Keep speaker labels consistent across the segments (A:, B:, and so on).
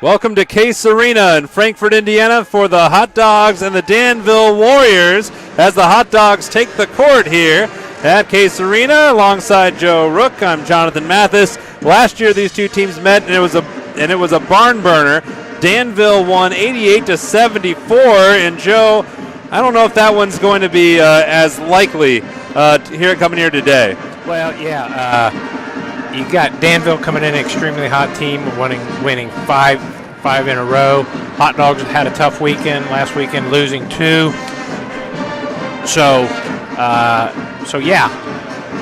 A: Welcome to Case Arena in Frankfort, Indiana for the Hot Dogs and the Danville Warriors as the Hot Dogs take the court here at Case Arena alongside Joe Rook. I'm Jonathan Mathis. Last year these two teams met and it was a barn burner. Danville won 88-74, and Joe, I don't know if that one's going to be as likely coming here today.
B: Well, you got Danville coming in, an extremely hot team, winning five in a row. Hot Dogs had a tough weekend last weekend, losing 2. So you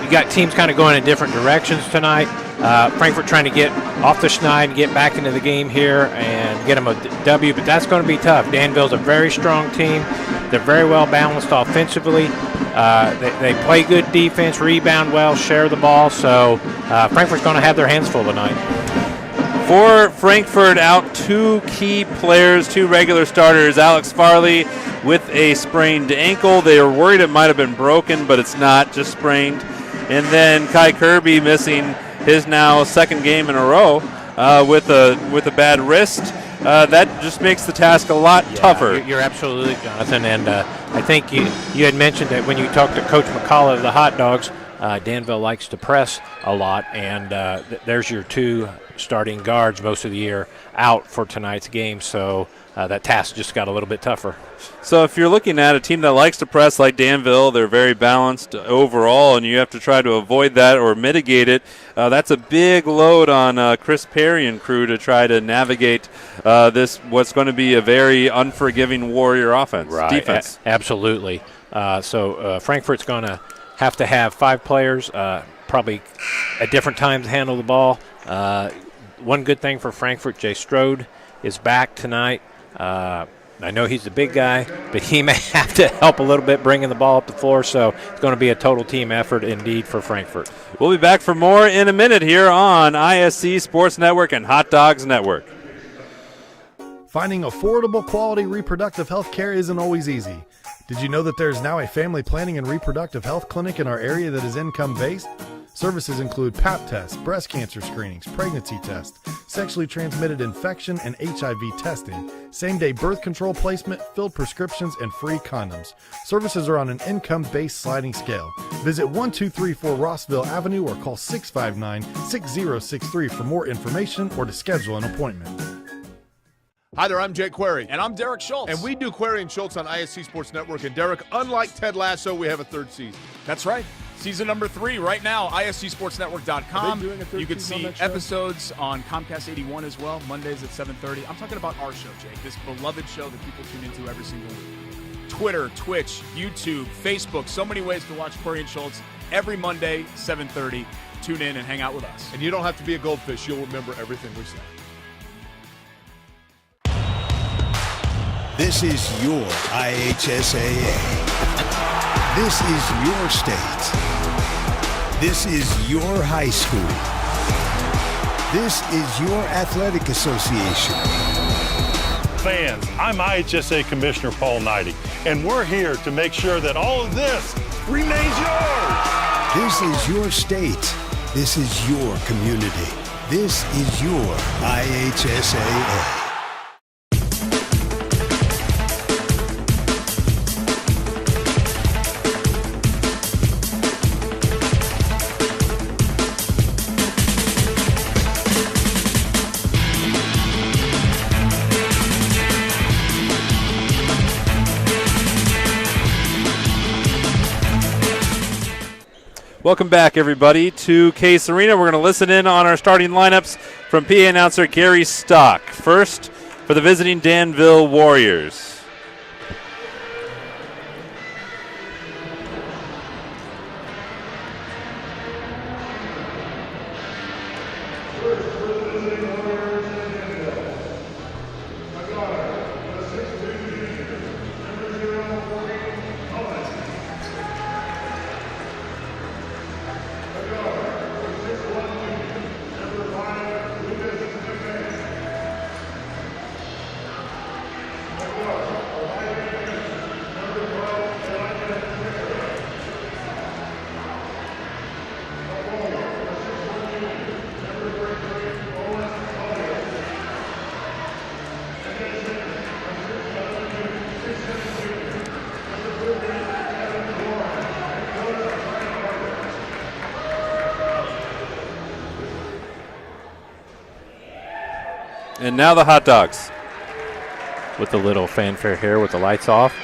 B: got teams kind of going in different directions tonight. Frankfort trying to get off the schneid and get back into the game here and get them a W, but that's going to be tough. Danville's a very strong team. They're very well balanced offensively. They play good defense, rebound well, share the ball. So Frankfort's going to have their hands full tonight.
A: For Frankfort, out 2 key players, 2 regular starters. Alex Farley with a sprained ankle. They were worried it might have been broken, but it's not, just sprained. And then Kai Kirby missing his now 2nd game in a row with a bad wrist. That just makes the task a lot tougher.
B: You're absolutely, Jonathan. And I think you had mentioned that when you talked to Coach McCullough of the Hot Dogs, Danville likes to press a lot, and there's your 2 starting guards most of the year out for tonight's game. So that task just got a little bit tougher.
A: So if you're looking at a team that likes to press like Danville, they're very balanced overall, and you have to try to avoid that or mitigate it. That's a big load on Chris Perry and crew to try to navigate what's going to be a very unforgiving Warrior defense.
B: Absolutely. So Frankfort's going to have 5 players, probably at different times to handle the ball. One good thing for Frankfort, Jay Strode is back tonight. I know he's the big guy, but he may have to help a little bit bringing the ball up the floor, so it's going to be a total team effort indeed for Frankfort.
A: We'll be back for more in a minute here on ISC Sports Network and Hot Dogs Network.
C: Finding affordable, quality reproductive health care isn't always easy. Did you know that there's now a family planning and reproductive health clinic in our area that is income-based? Services include Pap tests, breast cancer screenings, pregnancy tests, sexually transmitted infection and HIV testing, same-day birth control placement, filled prescriptions, and free condoms. Services are on an income-based sliding scale. Visit 1234 Rossville Avenue or call 659-6063 for more information or to schedule an appointment.
D: Hi there, I'm Jake Query.
E: And I'm Derek Schultz.
D: And we do Query and Schultz on ISC Sports Network. And Derek, unlike Ted Lasso, we have a 3rd season.
E: That's right. Season number 3 right now, ISCSportsNetwork.com. You can see episodes on Comcast 81 as well, Mondays at 7:30. I'm talking about our show, Jake, this beloved show that people tune into every single week. Twitter, Twitch, YouTube, Facebook, so many ways to watch Query and Schultz every Monday, 7:30. Tune in and hang out with us.
D: And you don't have to be a goldfish. You'll remember everything we say.
F: This is your IHSAA. This is your state. This is your high school. This is your athletic association.
G: Fans, I'm IHSA Commissioner Paul Knighty, and we're here to make sure that all of this remains yours.
F: This is your state. This is your community. This is your IHSAA.
A: Welcome back, everybody, to Case Arena. We're going to listen in on our starting lineups from PA announcer Gary Stock. First, for the visiting Danville Warriors. And now the hot dogs.
B: With the little fanfare here with the lights off.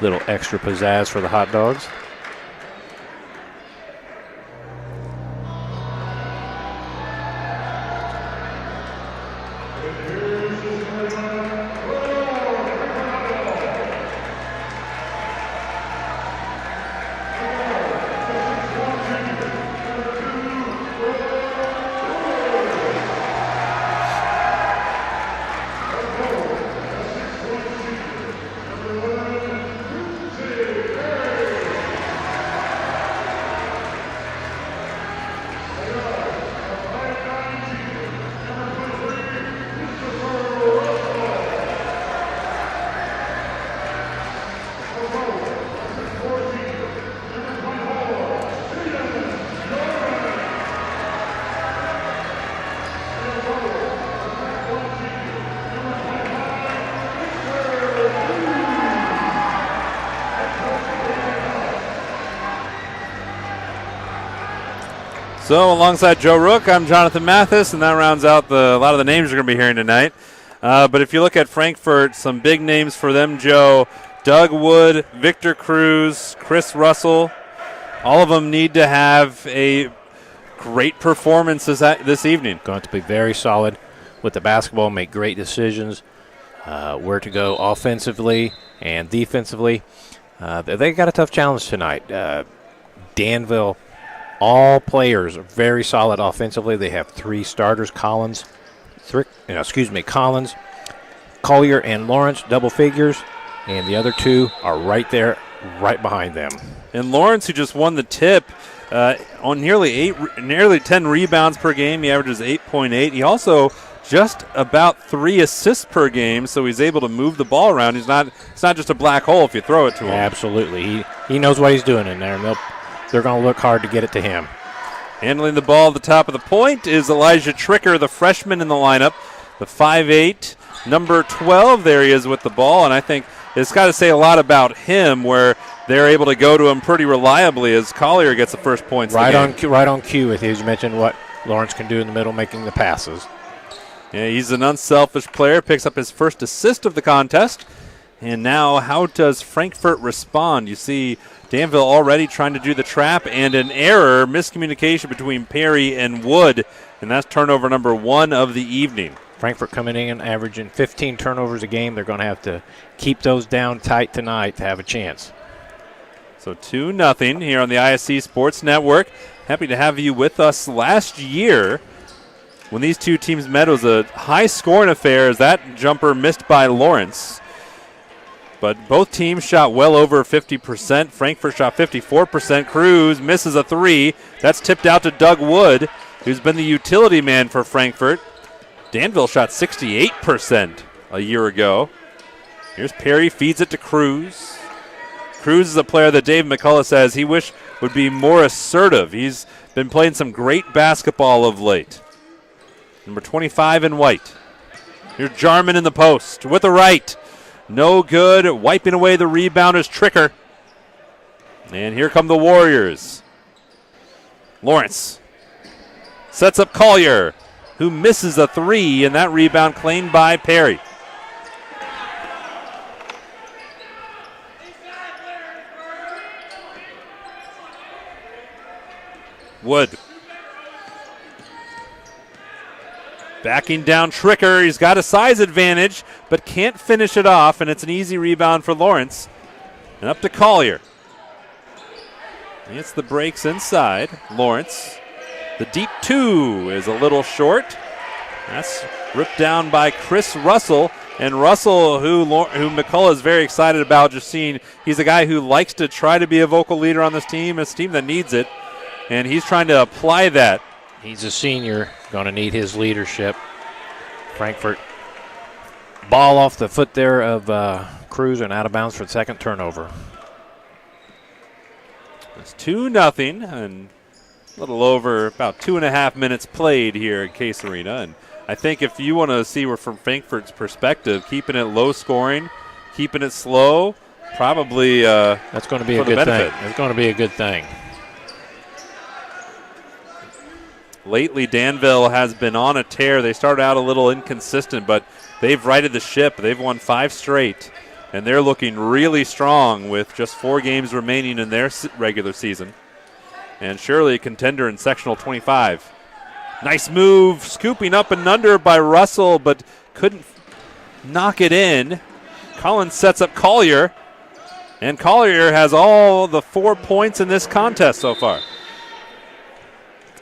B: Little extra pizzazz for the hot dogs.
A: So alongside Joe Rook, I'm Jonathan Mathis, and that rounds out a lot of the names you're going to be hearing tonight. But if you look at Frankfort, some big names for them, Joe. Doug Wood, Victor Cruz, Chris Russell. All of them need to have a great performance this evening.
B: Going to be very solid with the basketball, make great decisions, where to go offensively and defensively. They got a tough challenge tonight. Danville, all players are very solid offensively. They have 3 starters, Collins, Collier, and Lawrence, double figures, and the other 2 are right there, right behind them.
A: And Lawrence, who just won the tip on nearly 10 rebounds per game, he averages 8.8. He also just about 3 assists per game, so he's able to move the ball around. It's not just a black hole if you throw it to him.
B: Absolutely, he knows what he's doing in there, and they're going to look hard to get it to him.
A: Handling the ball at the top of the point is Elijah Tricker, the freshman in the lineup, the 5'8", number 12. There he is with the ball, and I think it's got to say a lot about him where they're able to go to him pretty reliably as Collier gets the first points.
B: Right on cue with you. You mentioned what Lawrence can do in the middle, making the passes.
A: Yeah, he's an unselfish player, picks up his first assist of the contest. And now how does Frankfort respond? You see Danville already trying to do the trap, and an error, miscommunication between Perry and Wood, and that's turnover number 1 of the evening.
B: Frankfort coming in and averaging 15 turnovers a game. They're going to have to keep those down tight tonight to have a chance.
A: So 2-0 here on the ISC Sports Network. Happy to have you with us. Last year, when these two teams met, it was a high-scoring affair as that jumper missed by Lawrence. But both teams shot well over 50%. Frankfort shot 54%. Cruz misses a 3. That's tipped out to Doug Wood, who's been the utility man for Frankfort. Danville shot 68% a year ago. Here's Perry, feeds it to Cruz. Cruz is a player that Dave McCullough says he wish would be more assertive. He's been playing some great basketball of late. Number 25 in white. Here's Jarman in the post with the right. No good. Wiping away the rebound is Tricker. And here come the Warriors. Lawrence sets up Collier, who misses a 3, and that rebound claimed by Perry. Wood. Backing down Tricker. He's got a size advantage, but can't finish it off, and it's an easy rebound for Lawrence. And up to Collier. It's the breaks inside. Lawrence. The deep 2 is a little short. That's ripped down by Chris Russell. And Russell, who McCullough is very excited about, just seeing he's a guy who likes to try to be a vocal leader on this team. It's a team that needs it, and he's trying to apply that.
B: He's a senior, going to need his leadership. Frankfort ball off the foot there of Cruz and out of bounds for the second turnover.
A: It's 2-0 and a little over about 2.5 minutes played here at Case Arena. And I think if you want to see from Frankfort's perspective, keeping it low scoring, keeping it slow, probably
B: that's going to be a good thing. It's going to be a good thing.
A: Lately, Danville has been on a tear. They started out a little inconsistent, but they've righted the ship. They've won 5 straight, and they're looking really strong with just 4 games remaining in their regular season. And surely a contender in sectional 25. Nice move, scooping up and under by Russell, but couldn't knock it in. Collins sets up Collier, and Collier has all the 4 points in this contest so far.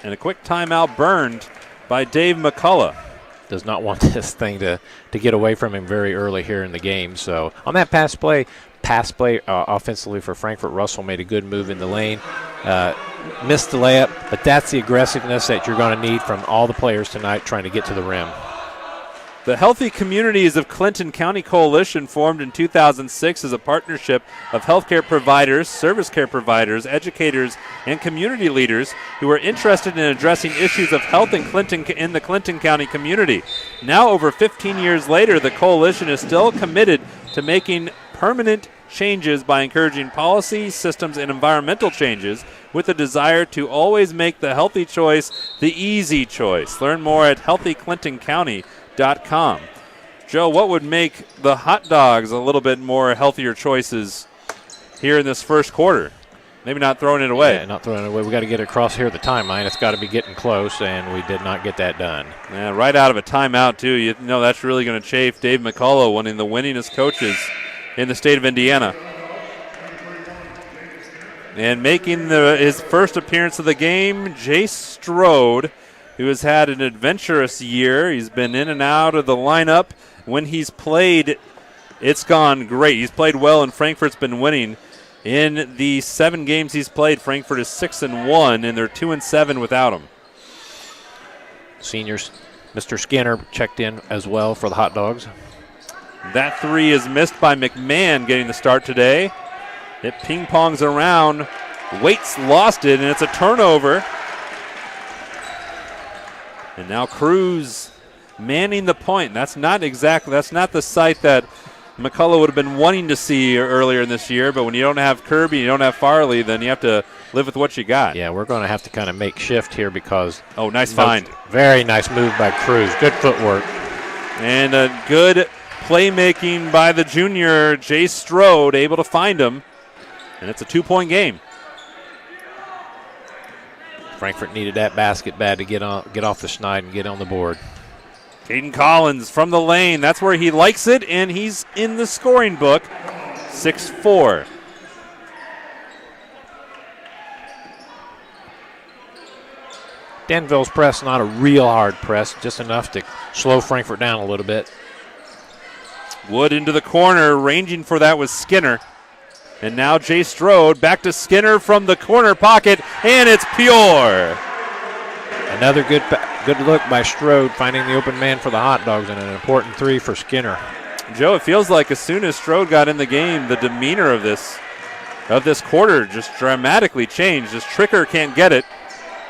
A: And a quick timeout burned by Dave McCullough.
B: Does not want this thing to get away from him very early here in the game. So on that pass play offensively for Frankfort, Russell made a good move in the lane. Missed the layup, but that's the aggressiveness that you're going to need from all the players tonight trying to get to the rim.
A: The Healthy Communities of Clinton County Coalition, formed in 2006 as a partnership of healthcare providers, service care providers, educators, and community leaders who are interested in addressing issues of health in the Clinton County community. Now, over 15 years later, the coalition is still committed to making permanent changes by encouraging policy, systems, and environmental changes with a desire to always make the healthy choice the easy choice. Learn more at healthyclintoncounty.com. Joe, what would make the hot dogs a little bit more healthier choices here in this first quarter? Maybe not throwing it away.
B: Yeah, not throwing it away. We got to get it across here at the timeline. It's got to be getting close, and we did not get that done.
A: Yeah, right out of a timeout, too. You know that's really going to chafe Dave McCullough, one of the winningest coaches in the state of Indiana. And making his first appearance of the game, Jace Strode, who has had an adventurous year. He's been in and out of the lineup. When he's played, it's gone great. He's played well, and Frankfort's been winning. In the 7 games he's played, Frankfort is 6-1, and they're 2-7 without him.
B: Seniors, Mr. Skinner checked in as well for the hot dogs.
A: That 3 is missed by McMahon getting the start today. It ping-pongs around. Waits lost it, and it's a turnover. And now Cruz manning the point. That's not the sight that McCullough would have been wanting to see earlier in this year, but when you don't have Kirby, you don't have Farley, then you have to live with what you got.
B: Yeah, we're going to have to kind of make shift here because...
A: Oh, nice find.
B: Very nice move by Cruz. Good footwork.
A: And a good playmaking by the junior, Jay Strode, able to find him. And it's a 2-point game.
B: Frankfort needed that basket bad to get off the schneid and get on the board.
A: Caden Collins from the lane. That's where he likes it, and he's in the scoring book. 6-4.
B: Danville's press, not a real hard press, just enough to slow Frankfort down a little bit.
A: Wood into the corner, ranging for that was Skinner. And now Jay Strode back to Skinner from the corner pocket, and it's pure.
B: Another good look by Strode, finding the open man for the hot dogs, and an important 3 for Skinner.
A: Joe, it feels like as soon as Strode got in the game, the demeanor of this quarter just dramatically changed. As Tricker can't get it.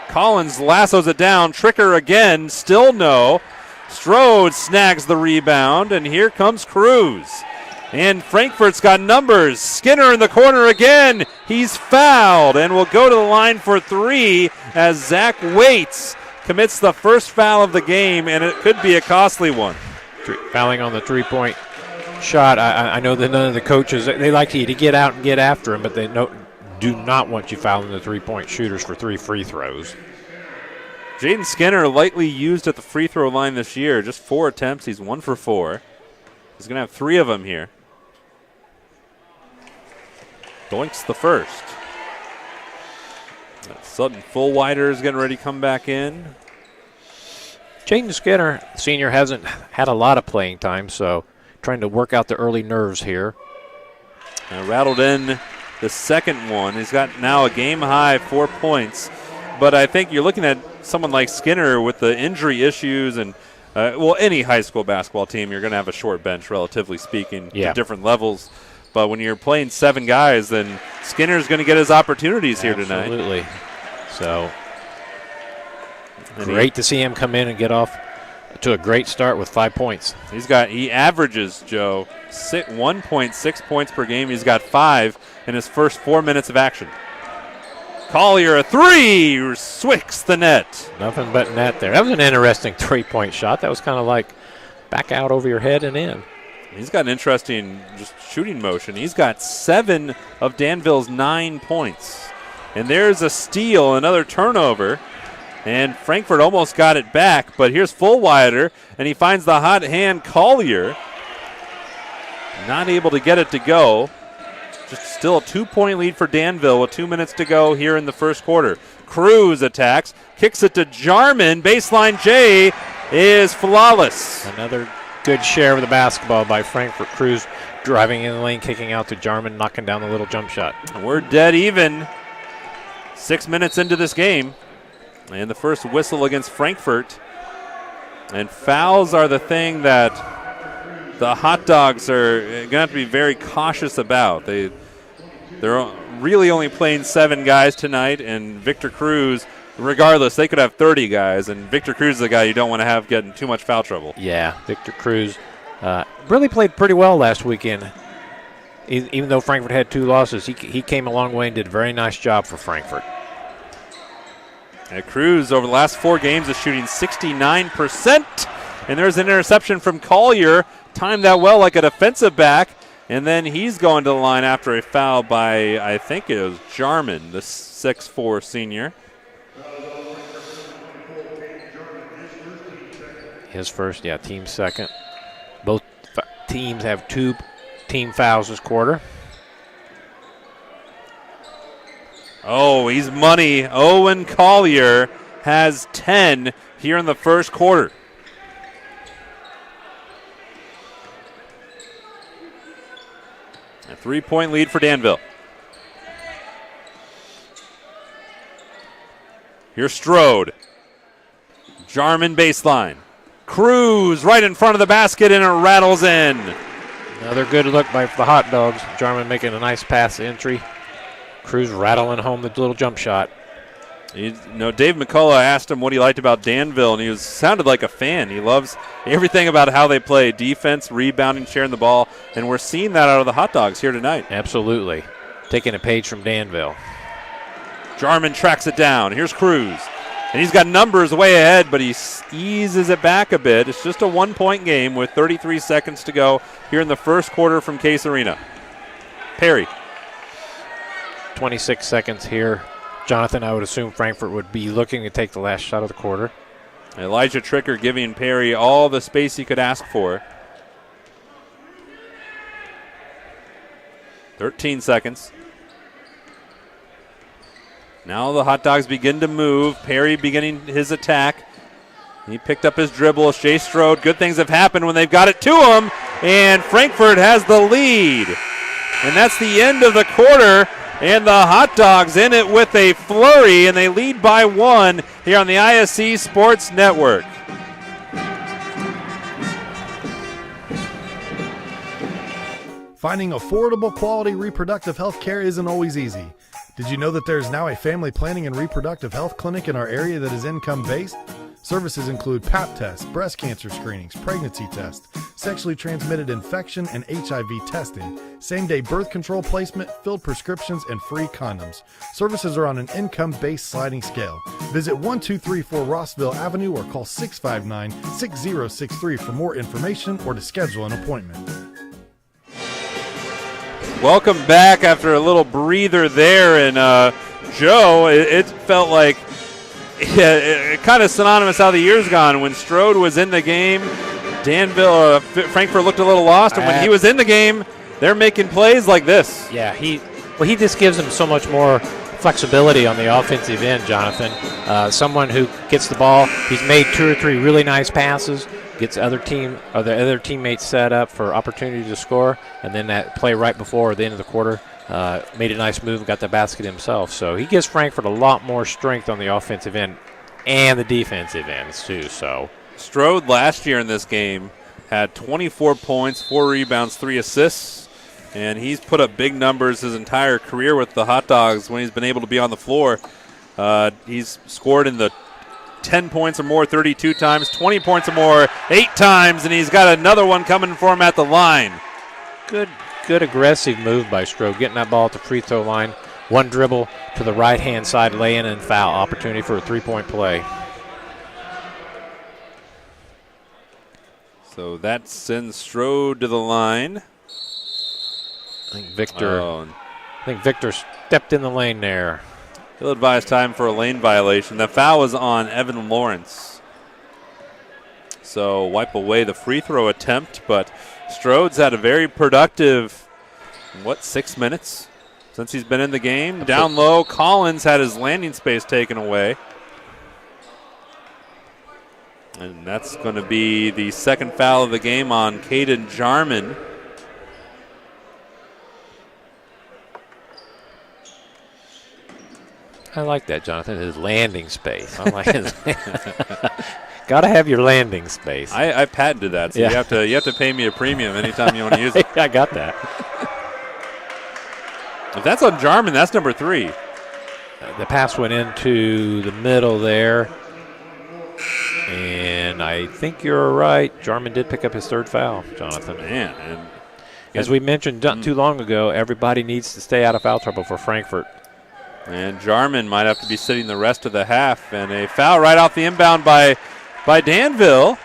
A: Collins lassos it down. Tricker again, still no. Strode snags the rebound, and here comes Cruz. And Frankfort's got numbers. Skinner in the corner again. He's fouled and will go to the line for 3 as Zach Waits commits the first foul of the game, and it could be a costly one.
B: Fouling on the 3-point shot. I know that none of the coaches, they like you to get out and get after him, but they do not want you fouling the 3-point shooters for 3 free throws.
A: Jaden Skinner lightly used at the free throw line this year. Just 4 attempts. He's 1 for 4. He's going to have 3 of them here. Doinks the first. Sutton Fullwider is getting ready to come back in.
B: Jaden Skinner, senior, hasn't had a lot of playing time, so trying to work out the early nerves here.
A: Rattled in the second one. He's got now a game-high 4 points. But I think you're looking at someone like Skinner with the injury issues and, any high school basketball team, you're going to have a short bench, relatively speaking, at different levels. But when you're playing 7 guys, then Skinner's going to get his opportunities here tonight.
B: Absolutely. So great to see him come in and get off to a great start with 5 points.
A: He averages, Joe, 1.6 points per game. He's got 5 in his first 4 minutes of action. Collier, a three, swicks the net.
B: Nothing but net there. That was an interesting three-point shot. That was kind of like back out over your head and in.
A: He's got an interesting just shooting motion. He's got 7 of Danville's 9 points. And there's a steal, another turnover. And Frankfort almost got it back, but here's Fullwider, and he finds the hot hand Collier. Not able to get it to go. Just still a 2-point lead for Danville with 2 minutes to go here in the first quarter. Cruz attacks, kicks it to Jarman. Baseline J is flawless.
B: Another good share of the basketball by Frankfort. Cruz driving in the lane, kicking out to Jarman, knocking down the little jump shot.
A: And we're dead even. 6 minutes into this game. And the first whistle against Frankfort. And fouls are the thing that the Hot Dogs are going to have to be very cautious about. They're really only playing 7 guys tonight, and Victor Cruz, regardless, they could have 30 guys, and Victor Cruz is the guy you don't want to have getting too much foul trouble.
B: Yeah, Victor Cruz really played pretty well last weekend. Even though Frankfort had 2 losses, he came a long way and did a very nice job for Frankfort.
A: And Cruz, over the last 4 games, is shooting 69%, and there's an interception from Collier. Timed that well like a defensive back, and then he's going to the line after a foul by, I think it was Jarman, the 6'4 senior.
B: His first, team second. Both teams have 2 team fouls this quarter.
A: Oh, he's money. Owen Collier has 10 here in the first quarter. A 3-point lead for Danville. Here's Strode. Jarman baseline. Cruz right in front of the basket, and it rattles in.
B: Another good look by the Hot Dogs. Jarman making a nice pass entry. Cruz rattling home the little jump shot.
A: Dave McCullough asked him what he liked about Danville, and he sounded like a fan. He loves everything about how they play, defense, rebounding, sharing the ball, and we're seeing that out of the Hot Dogs here tonight.
B: Absolutely. Taking a page from Danville.
A: Jarman tracks it down. Here's Cruz, and he's got numbers way ahead, but he eases it back a bit. It's just a 1-point game with 33 seconds to go here in the first quarter from Case Arena. Perry.
B: 26 seconds here. Jonathan, I would assume Frankfort would be looking to take the last shot of the quarter.
A: Elijah Tricker giving Perry all the space he could ask for. 13 seconds. Now the Hot Dogs begin to move. Perry beginning his attack. He picked up his dribble. It's Jay Strode. Good things have happened when they've got it to him. And Frankfort has the lead. And that's the end of the quarter. And the Hot Dogs in it with a flurry, and they lead by 1 here on the ISC Sports Network.
C: Finding affordable quality reproductive health care isn't always easy. Did you know that there is now a family planning and reproductive health clinic in our area that is income-based? Services include Pap tests, breast cancer screenings, pregnancy tests, sexually transmitted infection and HIV testing, same-day birth control placement, filled prescriptions, and free condoms. Services are on an income-based sliding scale. Visit 1234 Rossville Avenue or call 659-6063 for more information or to schedule an appointment.
A: Welcome back after a little breather there. And Joe, it felt like kind of synonymous how the year's gone. When Strode was in the game, Frankfort looked a little lost, and when he was in the game, they're making plays like this.
B: Yeah, he just gives them so much more flexibility on the offensive end, Jonathan. Someone who gets the ball, he's made 2 or 3 really nice passes, gets the other teammates set up for opportunity to score, and then that play right before the end of the quarter made a nice move and got the basket himself. So he gives Frankfort a lot more strength on the offensive end and the defensive ends too. So
A: Strode last year in this game had 24 points, 4 rebounds, 3 assists, and he's put up big numbers his entire career with the Hot Dogs when he's been able to be on the floor. He's scored in the 10 points or more 32 times, 20 points or more 8 times, and he's got another one coming for him at the line.
B: Good aggressive move by Strode, getting that ball at the free throw line. One dribble to the right-hand side, lay-in and foul. Opportunity for a three-point play.
A: So that sends Strode to the line.
B: I think Victor stepped in the lane there.
A: He'll advise time for a lane violation. The foul was on Evan Lawrence. So wipe away the free throw attempt, but Strode's had a very productive, 6 minutes since he's been in the game. Down low, Collins had his landing space taken away. And that's going to be the second foul of the game on Caden Jarman.
B: I like that, Jonathan, his landing space. I like his got to have your landing space.
A: I patented that, so yeah. you have to pay me a premium anytime you want to use it.
B: I got that.
A: If that's on Jarman, that's number 3.
B: The pass went into the middle there. And I think you're right. Jarman did pick up his third foul, Jonathan.
A: Man, and
B: as we mentioned not too long ago, everybody needs to stay out of foul trouble for Frankfort.
A: And Jarman might have to be sitting the rest of the half. And a foul right off the inbound by Danville.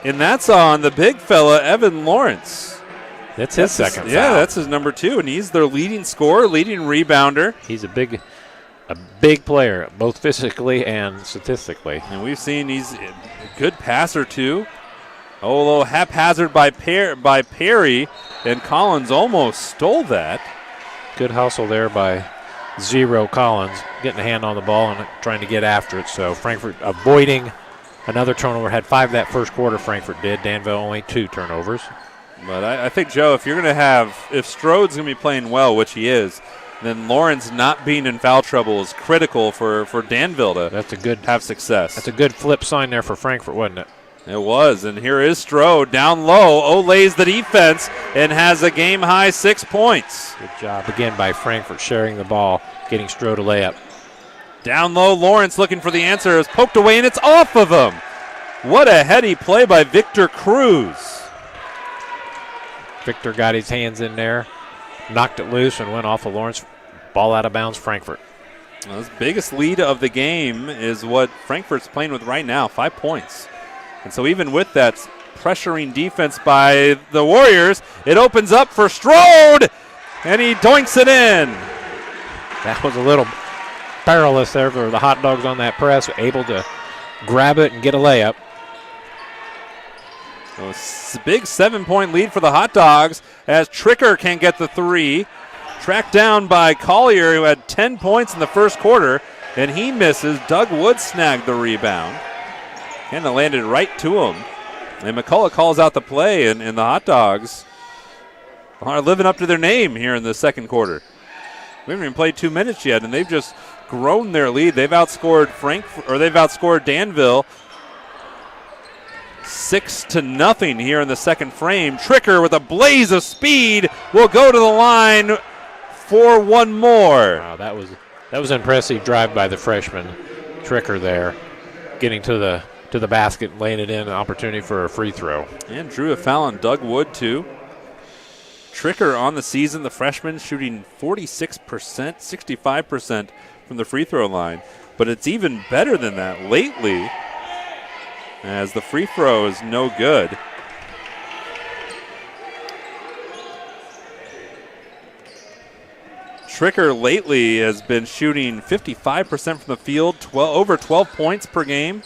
A: And that's on the big fella, Evan Lawrence.
B: That's his second foul.
A: Yeah, that's his number 2. And he's their leading scorer, leading rebounder.
B: He's a big player, both physically and statistically.
A: And we've seen he's a good passer, too. A little haphazard by Perry. And Collins almost stole that.
B: Good hustle there by Zero Collins, getting a hand on the ball and trying to get after it. So Frankfort avoiding another turnover. Had 5 that first quarter, Frankfort did. Danville only 2 turnovers.
A: But I think, Joe, if Strode's going to be playing well, which he is, then Lawrence not being in foul trouble is critical for Danville to have success.
B: That's a good flip sign there for Frankfort, wasn't it?
A: It was, and here is Strode down low. Lays the defense and has a game-high 6 points.
B: Good job again by Frankfort sharing the ball, getting Strode a layup.
A: Down low, Lawrence looking for the answer. Is poked away, and it's off of him. What a heady play by Victor Cruz.
B: Victor got his hands in there, knocked it loose, and went off of Lawrence. Ball out of bounds, Frankfort.
A: Well, his biggest lead of the game is what Frankfort's playing with right now, 5 points. And so even with that pressuring defense by the Warriors, it opens up for Strode, and he doinks it in.
B: That was a little perilous there for the Hot Dogs on that press, able to grab it and get a layup.
A: So it's a big 7-point lead for the Hot Dogs as Tricker can't get the 3. Tracked down by Collier, who had 10 points in the first quarter, and he misses. Doug Wood snagged the rebound. And it landed right to him. And McCullough calls out the play, and the Hot Dogs are living up to their name here in the second quarter. We haven't even played 2 minutes yet, and they've just grown their lead. They've outscored Danville 6-0 here in the second frame. Tricker with a blaze of speed will go to the line for one more.
B: Wow, that was an impressive drive by the freshman Tricker there, getting to the basket, laying it in, an opportunity for a free throw.
A: And drew a foul on Doug Wood, too. Tricker on the season, the freshman, shooting 46%, 65% from the free throw line. But it's even better than that lately, as the free throw is no good. Tricker lately has been shooting 55% from the field, over 12 points per game.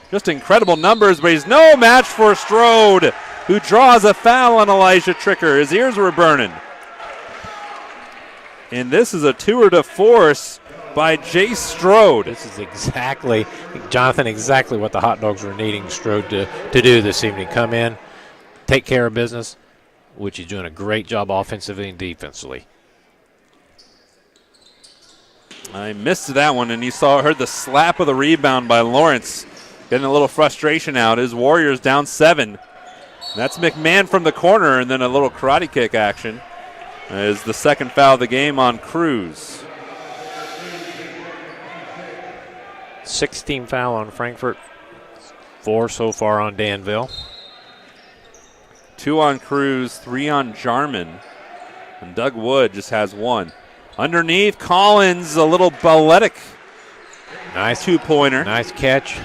A: Just incredible numbers, but he's no match for Strode, who draws a foul on Elijah Tricker. His ears were burning. And this is a tour de force by Jay Strode.
B: This is exactly, Jonathan, exactly what the Hot Dogs were needing Strode to do this evening. Come in, take care of business, which he's doing a great job offensively and defensively.
A: I missed that one, and heard the slap of the rebound by Lawrence. Getting a little frustration out. His Warriors down 7. That's McMahon from the corner, and then a little karate kick action is the second foul of the game on Cruz.
B: 16 foul on Frankfort, 4 so far on Danville.
A: 2 on Cruz, 3 on Jarman, and Doug Wood just has 1. Underneath, Collins, a little balletic
B: Nice
A: two-pointer.
B: Nice catch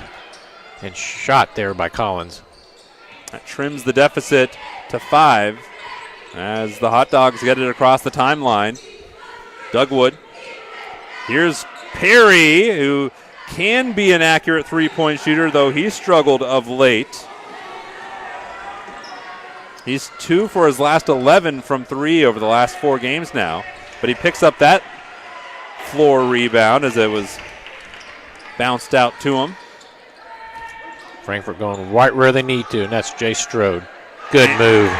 B: and shot there by Collins.
A: That trims the deficit to 5 as the Hot Dogs get it across the timeline. Dugwood. Here's Perry, who can be an accurate three-point shooter, though he's struggled of late. He's 2 for his last 11 from 3 over the last 4 games now. But he picks up that floor rebound as it was bounced out to him.
B: Frankfort going right where they need to, and that's Jay Strode. Good move.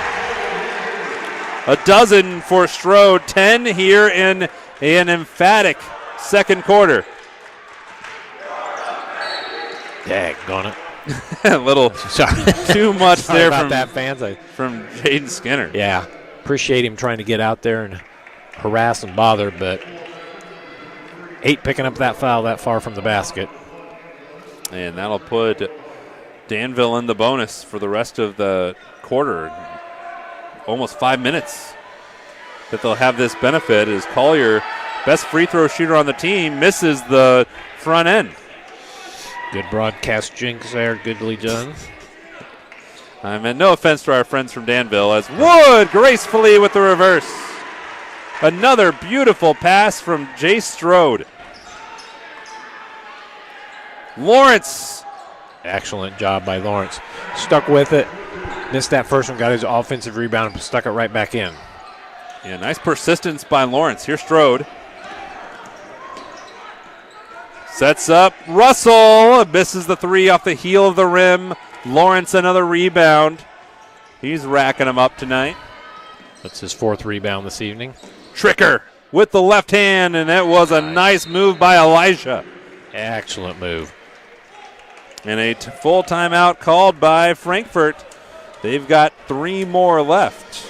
A: A dozen for Strode, 10 here in an emphatic second quarter.
B: Daggone it.
A: A little too much
B: Sorry
A: there
B: about
A: from,
B: that, fans.
A: from Jaden Skinner.
B: Yeah, appreciate him trying to get out there and harass and bother, but 8 picking up that foul that far from the basket.
A: And that'll put Danville in the bonus for the rest of the quarter. Almost 5 minutes that they'll have this benefit as Collier, best free throw shooter on the team, misses the front end.
B: Good broadcast jinx there, goodly done.
A: I meant no offense to our friends from Danville as Wood gracefully with the reverse. Another beautiful pass from Jay Strode. Lawrence.
B: Excellent job by Lawrence. Stuck with it. Missed that first one, got his offensive rebound, and stuck it right back in.
A: Yeah, nice persistence by Lawrence. Here's Strode. Sets up Russell. Misses the 3 off the heel of the rim. Lawrence another rebound. He's racking them up tonight.
B: That's his 4th rebound this evening.
A: Tricker with the left hand, and that was a nice move by Elijah.
B: Excellent move.
A: And a full timeout called by Frankfort. They've got 3 more left.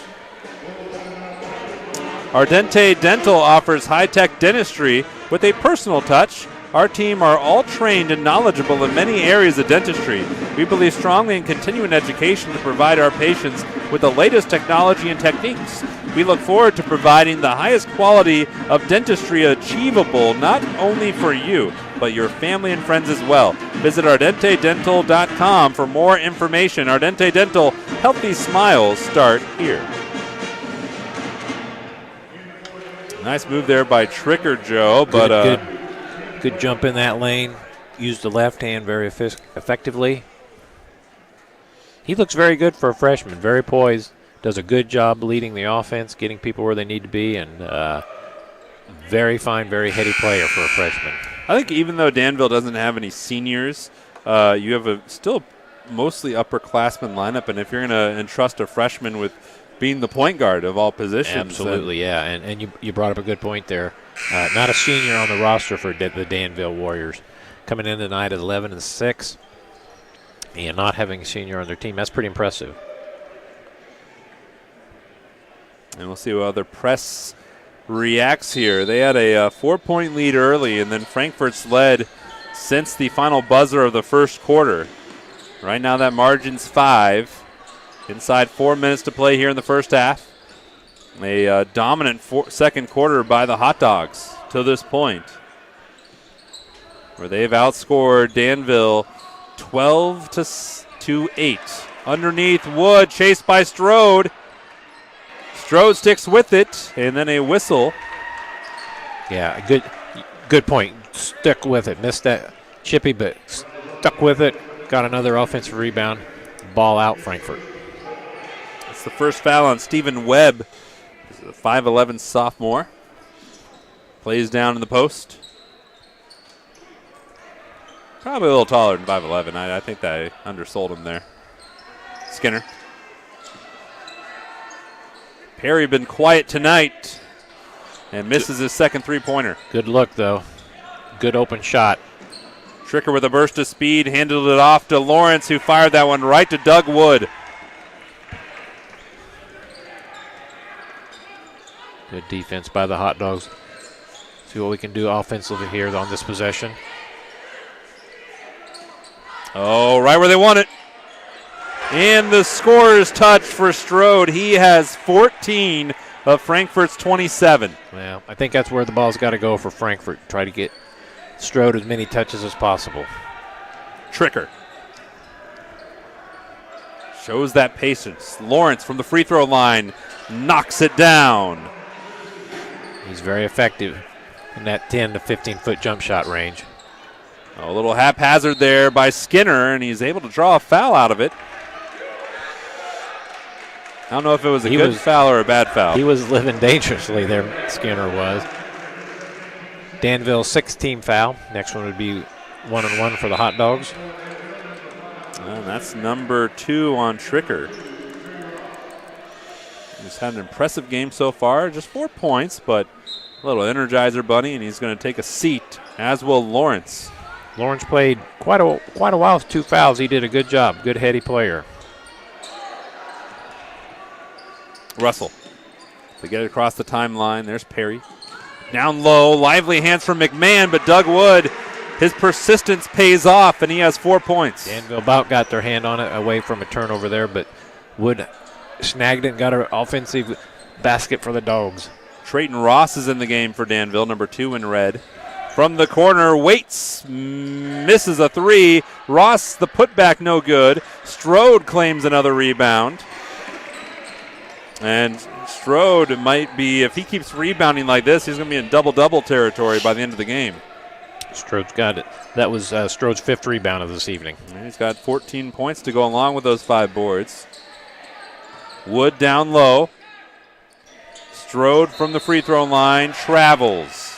A: Ardente Dental offers high-tech dentistry with a personal touch. Our team are all trained and knowledgeable in many areas of dentistry. We believe strongly in continuing education to provide our patients with the latest technology and techniques. We look forward to providing the highest quality of dentistry achievable not only for you, but your family and friends as well. Visit ardentedental.com for more information. Ardente Dental, healthy smiles start here. Nice move there by Tricker, Joe, but
B: Good jump in that lane. Used the left hand very effectively. He looks very good for a freshman. Very poised. Does a good job leading the offense, getting people where they need to be, and very fine, very heady player for a freshman.
A: I think even though Danville doesn't have any seniors, you have a still mostly upperclassmen lineup, and if you're going to entrust a freshman with being the point guard of all positions.
B: Absolutely, yeah. And you brought up a good point there. Not a senior on the roster for the Danville Warriors. Coming in tonight at 11-6 and not having a senior on their team. That's pretty impressive.
A: And we'll see how other press reacts here. They had a 4-point lead early, and then Frankfort's led since the final buzzer of the first quarter. Right now that margin's 5. Inside 4 minutes to play here in the first half. A dominant second quarter by the Hot Dogs to this point, where they've outscored Danville 12-8. Underneath, Wood chased by Strode. Strode sticks with it, and then a whistle.
B: Yeah, good point. Stuck with it. Missed that chippy, but stuck with it. Got another offensive rebound. Ball out, Frankfort.
A: It's the first foul on Stephen Webb. A 5'11 sophomore. Plays down in the post. Probably a little taller than 5'11. I think that I undersold him there. Skinner. Perry been quiet tonight and misses his second three-pointer.
B: Good look, though. Good open shot.
A: Tricker with a burst of speed, handled it off to Lawrence, who fired that one right to Doug Wood.
B: Good defense by the Hot Dogs. See what we can do offensively here on this possession.
A: Oh, right where they want it. And the scorer's touch for Strode. He has 14 of Frankfort's 27.
B: Well, I think that's where the ball's got to go for Frankfort. Try to get Strode as many touches as possible.
A: Tricker shows that patience. Lawrence from the free throw line knocks it down.
B: He's very effective in that 10 to 15-foot jump shot range.
A: A little haphazard there by Skinner, and he's able to draw a foul out of it. I don't know if it was a good foul or a bad foul.
B: He was living dangerously there, Skinner was. Danville, 6-team foul. Next one would be 1-on-1 for the Hot Dogs.
A: And that's number 2 on Tricker. He's had an impressive game so far. Just 4 points, but a little Energizer bunny, and he's going to take a seat, as will Lawrence.
B: Lawrence played quite a while with 2 fouls. He did a good job. Good heady player.
A: Russell. They get it across the timeline. There's Perry. Down low, lively hands from McMahon, but Doug Wood, his persistence pays off, and he has 4 points.
B: Danville about got their hand on it away from a turnover there, but Wood snagged it and got an offensive basket for the Dogs.
A: Trayton Ross is in the game for Danville, number 2 in red. From the corner, Waits misses a 3. Ross, the putback, no good. Strode claims another rebound. And Strode might be, if he keeps rebounding like this, he's going to be in double-double territory by the end of the game.
B: Strode's got it. That was Strode's 5th rebound of this evening.
A: And he's got 14 points to go along with those 5 boards. Wood down low. Strode from the free throw line travels.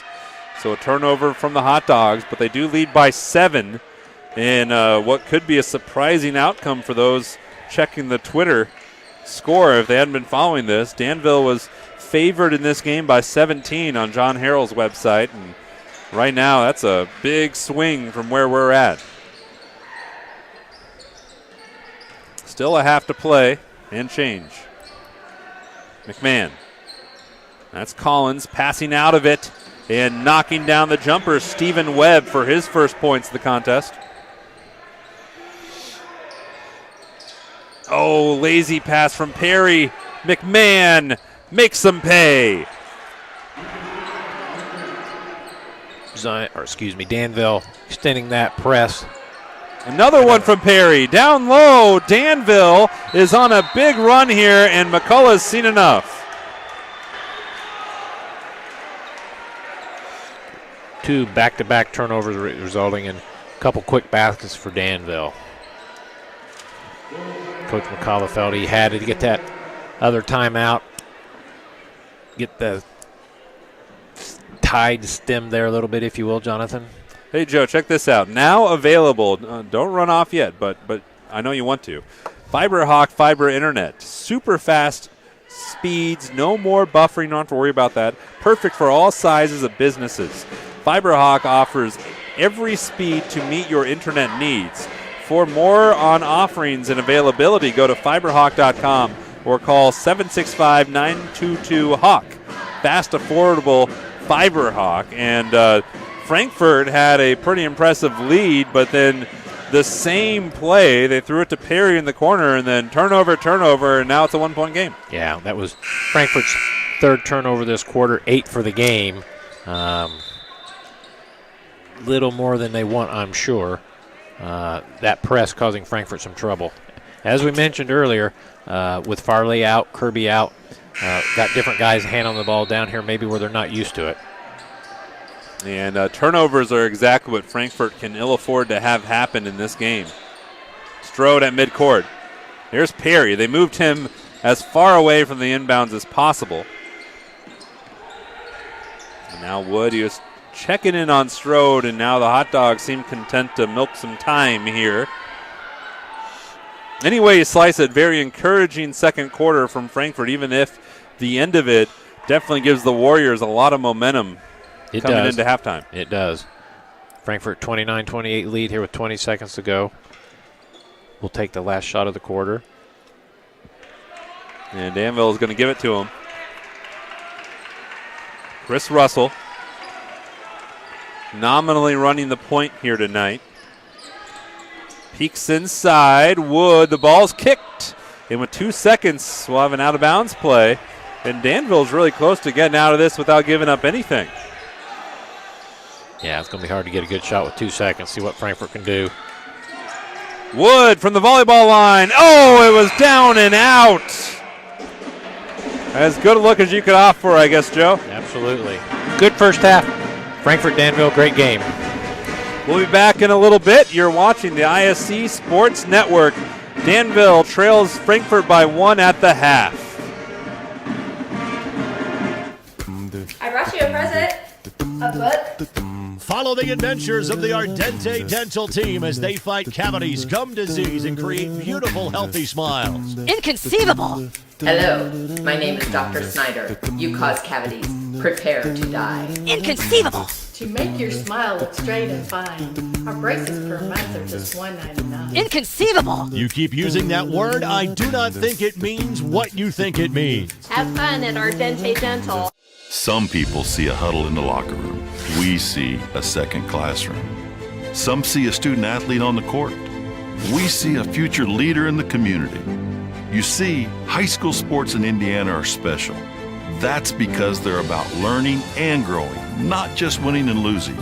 A: So a turnover from the Hot Dogs, but they do lead by 7 in what could be a surprising outcome for those checking the Twitter score if they hadn't been following this. Danville was favored in this game by 17 on John Harrell's website, and right now that's a big swing from where we're at. Still a half to play and change. McMahon. That's Collins passing out of it and knocking down the jumper. Stephen Webb for his first points of the contest. Oh, lazy pass from Perry. McMahon makes them pay.
B: Danville extending that press.
A: Another one from Perry. Down low, Danville is on a big run here, and McCullough's seen enough.
B: 2 back-to-back turnovers resulting in a couple quick baskets for Danville. Coach McCullough felt he had to get that other timeout, get the tide stemmed there a little bit, if you will, Jonathan.
A: Hey, Joe, check this out. Now available, don't run off yet, but I know you want to. FiberHawk Fiber Internet. Super fast speeds, no more buffering, you don't have to worry about that. Perfect for all sizes of businesses. FiberHawk offers every speed to meet your internet needs. For more on offerings and availability, go to fiberhawk.com or call 765-922-HAWK. Fast, affordable FiberHawk. And Frankfort had a pretty impressive lead, but then the same play, they threw it to Perry in the corner, and then turnover, and now it's a 1-point game.
B: Yeah, that was Frankfort's 3rd turnover this quarter, 8 for the game. Little more than they want, I'm sure. That press causing Frankfort some trouble. As we mentioned earlier, with Farley out, Kirby out, got different guys handling the ball down here maybe where they're not used to it.
A: And turnovers are exactly what Frankfort can ill afford to have happen in this game. Strode at midcourt. Here's Perry. They moved him as far away from the inbounds as possible. And now Wood, he was checking in on Strode, and now the Hot Dogs seem content to milk some time here. Anyway, you slice it, very encouraging second quarter from Frankfort, even if the end of it definitely gives the Warriors a lot of momentum coming into halftime.
B: It does. Frankfort 29-28 lead here with 20 seconds to go. We'll take the last shot of the quarter.
A: And Danville is going to give it to him. Chris Russell nominally running the point here tonight. Peeks inside. Wood, the ball's kicked. And with 2 seconds, we'll have an out-of-bounds play. And Danville's really close to getting out of this without giving up anything.
B: Yeah, it's going to be hard to get a good shot with 2 seconds. See what Frankfort can do.
A: Wood from the volleyball line. Oh, it was down and out. As good a look as you could opt for, I guess, Joe.
B: Absolutely. Good first half. Frankfort, Danville, great game.
A: We'll be back in a little bit. You're watching the ISC Sports Network. Danville trails Frankfort by 1 at the half.
H: I brought you a present. A book.
I: Follow the adventures of the Ardente Dental team as they fight cavities, gum disease, and create beautiful, healthy smiles.
H: Inconceivable. Hello, my name is Dr. Snyder. You cause cavities. Prepare to die. Inconceivable.
J: To make your smile look straight and fine, our braces per month are just $1.99.
H: Inconceivable.
I: You keep using that word, I do not think it means what you think it means.
J: Have fun at Ardente Dental.
K: Some people see a huddle in the locker room. We see a second classroom. Some see a student athlete on the court. We see a future leader in the community. You see, high school sports in Indiana are special. That's because they're about learning and growing, not just winning and losing.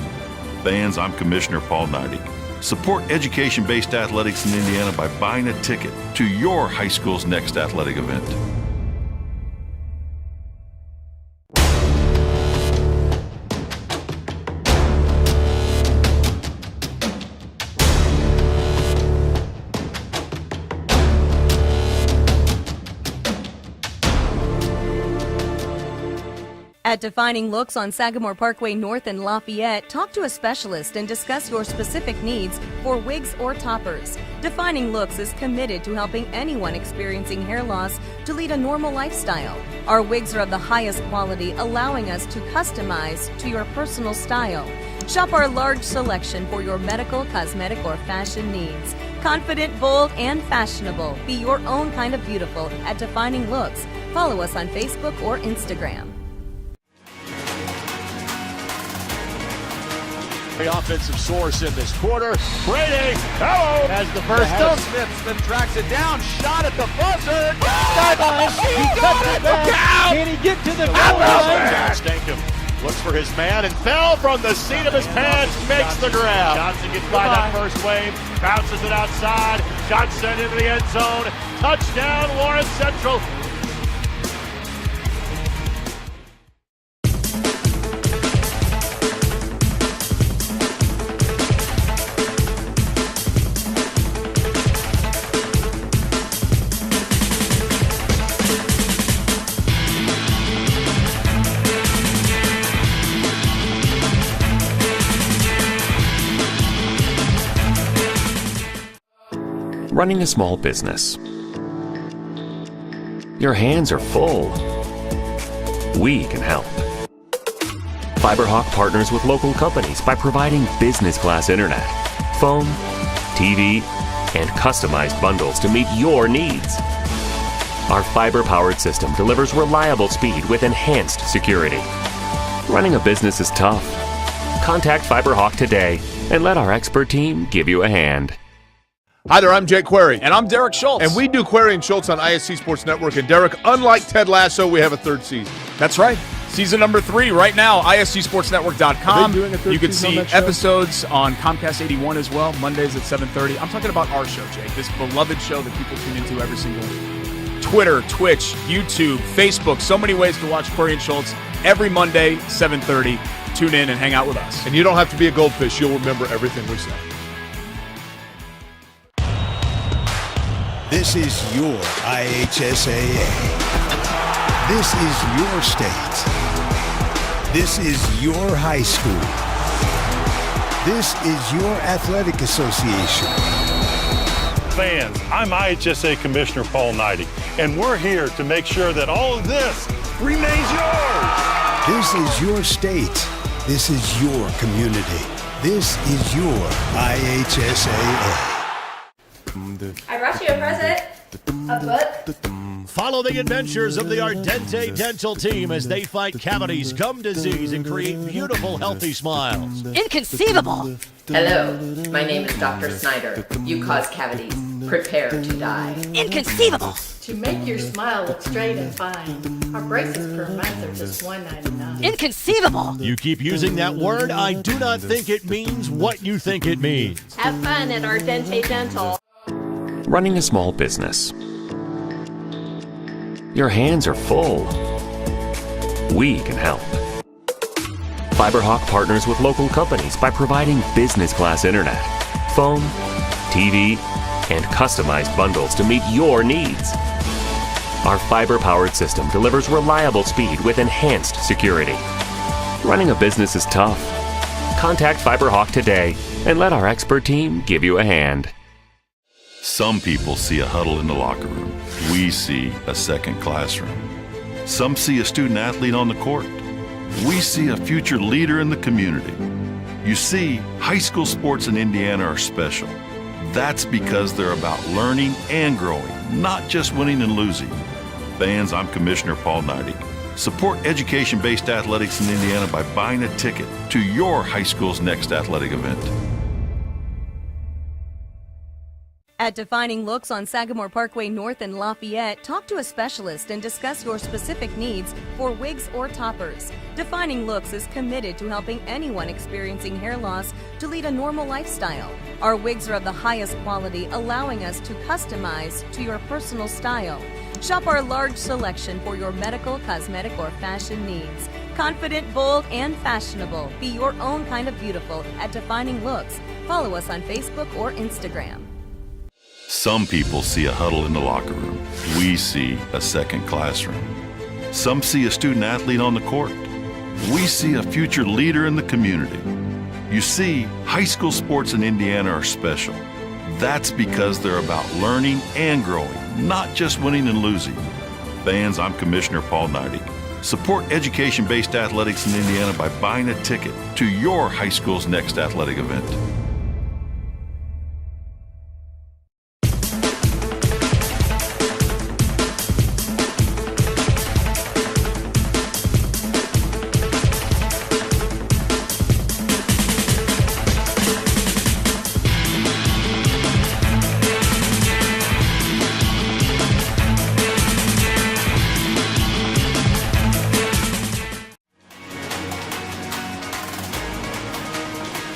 K: Fans, I'm Commissioner Paul Neidig. Support education-based athletics in Indiana by buying a ticket to your high school's next athletic event.
L: At Defining Looks on Sagamore Parkway North in Lafayette, talk to a specialist and discuss your specific needs for wigs or toppers. Defining Looks is committed to helping anyone experiencing hair loss to lead a normal lifestyle. Our wigs are of the highest quality, allowing us to customize to your personal style. Shop our large selection for your medical, cosmetic, or fashion needs. Confident, bold, and fashionable. Be your own kind of beautiful at Defining Looks. Follow us on Facebook or Instagram.
I: The offensive source in this quarter. Brady, hello, has the first up.
E: Smith tracks it down. Shot at the buzzer.
I: Sideline. He cuts it back. Can he get to the goal line? John Stankham looks for his man and fell from the seat of his pants. Makes the grab. Johnson gets by that first wave. Bounces it outside. Johnson into the end zone. Touchdown, Lawrence Central.
M: Running a small business. Your hands are full. We can help. FiberHawk partners with local companies by providing business-class internet, phone, TV, and customized bundles to meet your needs. Our fiber-powered system delivers reliable speed with enhanced security. Running a business is tough. Contact FiberHawk today and let our expert team give you a hand.
D: Hi there, I'm Jake Query.
E: And I'm Derek Schultz.
D: And we do Query and Schultz on ISC Sports Network. And Derek, unlike Ted Lasso, we have a third season.
E: That's right. Season number 3 right now, ISCSportsNetwork.com. You can see episodes on Comcast 81 as well, Mondays at 7:30. I'm talking about our show, Jake, this beloved show that people tune into every single week. Twitter, Twitch, YouTube, Facebook, so many ways to watch Query and Schultz every Monday, 7:30. Tune in and hang out with us.
D: And you don't have to be a goldfish. You'll remember everything we say.
F: This is your IHSAA. This is your state. This is your high school. This is your athletic association.
G: Fans, I'm IHSA Commissioner Paul Neidig, and we're here to make sure that all of this remains yours.
F: This is your state. This is your community. This is your IHSAA.
H: I brought you a present. A book.
I: Follow the adventures of the Ardente Dental team as they fight cavities, gum disease, and create beautiful, healthy smiles.
H: Inconceivable. Hello, my name is Dr. Snyder. You cause cavities. Prepare to die. Inconceivable.
J: To make your smile look straight and fine, our braces per month are just $1.99.
H: Inconceivable!
I: You keep using that word, I do not think it means what you think it means.
J: Have fun at our Dente Dental.
M: Running a small business. Your hands are full. We can help. FiberHawk partners with local companies by providing business class internet, phone, TV, and customized bundles to meet your needs. Our fiber-powered system delivers reliable speed with enhanced security. Running a business is tough. Contact FiberHawk today and let our expert team give you a hand.
K: Some people see a huddle in the locker room. We see a second classroom. Some see a student athlete on the court. We see a future leader in the community. You see, high school sports in Indiana are special. That's because they're about learning and growing, not just winning and losing. Fans, I'm Commissioner Paul Neidig. Support education-based athletics in Indiana by buying a ticket to your high school's next athletic event.
L: At Defining Looks on Sagamore Parkway North in Lafayette, talk to a specialist and discuss your specific needs for wigs or toppers. Defining Looks is committed to helping anyone experiencing hair loss to lead a normal lifestyle. Our wigs are of the highest quality, allowing us to customize to your personal style. Shop our large selection for your medical, cosmetic, or fashion needs. Confident, bold, and fashionable. Be your own kind of beautiful at Defining Looks. Follow us on Facebook or Instagram.
K: Some people see a huddle in the locker room. We see a second classroom. Some see a student athlete on the court. We see a future leader in the community. You see, high school sports in Indiana are special. That's because they're about learning and growing, not just winning and losing. Fans, I'm Commissioner Paul Neidig. Support education-based athletics in Indiana by buying a ticket to your high school's next athletic event.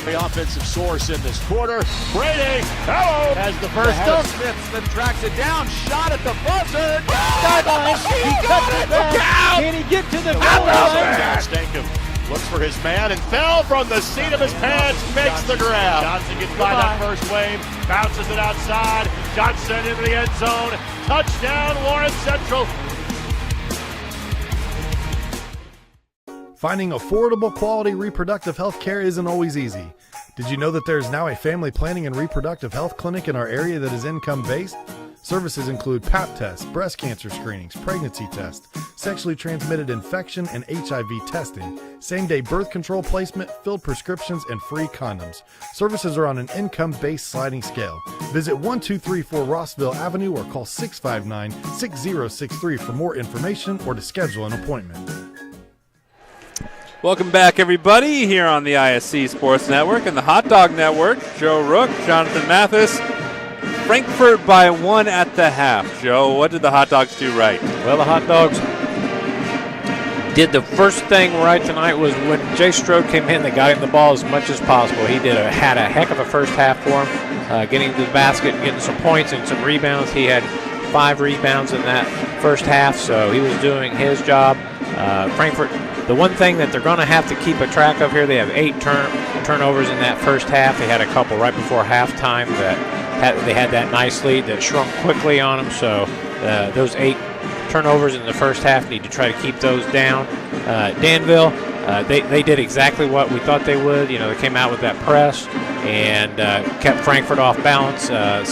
I: The offensive source in this quarter. Brady, hello, has the first down.
E: Smith then tracks it down. Shot at the buzzer.
N: Sideline. He cuts it back. Can he get to the goal line?
I: Stankham looks for his man and fell from the seat of his pants. Makes the grab. Johnson gets by that first wave. Bounces it outside. Johnson into the end zone. Touchdown, Lawrence Central.
C: Finding affordable, quality reproductive health care isn't always easy. Did you know that there is now a family planning and reproductive health clinic in our area that is income-based? Services include Pap tests, breast cancer screenings, pregnancy tests, sexually transmitted infection and HIV testing, same-day birth control placement, filled prescriptions, and free condoms. Services are on an income-based sliding scale. Visit 1234 Rossville Avenue or call 659-6063 for more information or to schedule an appointment.
A: Welcome back, everybody, here on the ISC Sports Network and the Hot Dog Network. Joe Rook, Jonathan Mathis. Frankfort by 1 at the half. Joe, what did the Hot Dogs do right?
B: Well, the Hot Dogs did the first thing right tonight was when Jay Strode came in, they got him the ball as much as possible. He had a heck of a first half for him, getting to the basket and getting some points and some rebounds. He had 5 rebounds in that first half, so he was doing his job. Frankfort, the one thing that they're going to have to keep a track of here, they have 8 turnovers in that first half. They had a couple right before halftime that they had that nice lead that shrunk quickly on them. So those 8 turnovers in the first half, need to try to keep those down. Danville, they did exactly what we thought they would. You know, they came out with that press and kept Frankfort off balance. And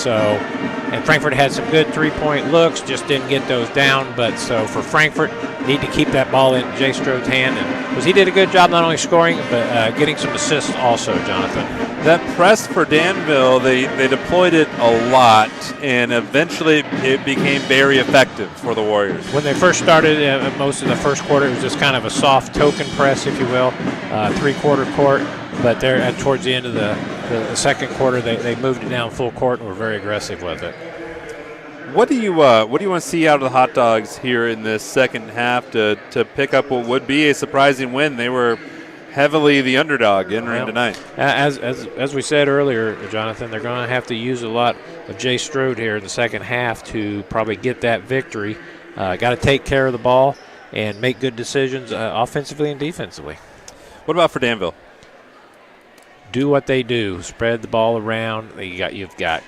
B: Frankfort had some good three-point looks, just didn't get those down. But so for Frankfort, need to keep that ball in Jay Strode's hand, because he did a good job not only scoring but getting some assists also, Jonathan.
A: That press for Danville, they deployed it a lot, and eventually it became very effective for the Warriors.
B: When they first started, most of the first quarter, it was just kind of a soft token press, if you will, three-quarter court. But there, towards the end of the second quarter, they moved it down full court and were very aggressive with it.
A: What do you want to see out of the Hot Dogs here in this second half to pick up what would be a surprising win? They were heavily the underdog entering tonight.
B: As we said earlier, Jonathan, they're going to have to use a lot of Jay Strode here in the second half to probably get that victory. Got to take care of the ball and make good decisions offensively and defensively.
A: What about for Danville?
B: Do what they do. Spread the ball around. You've got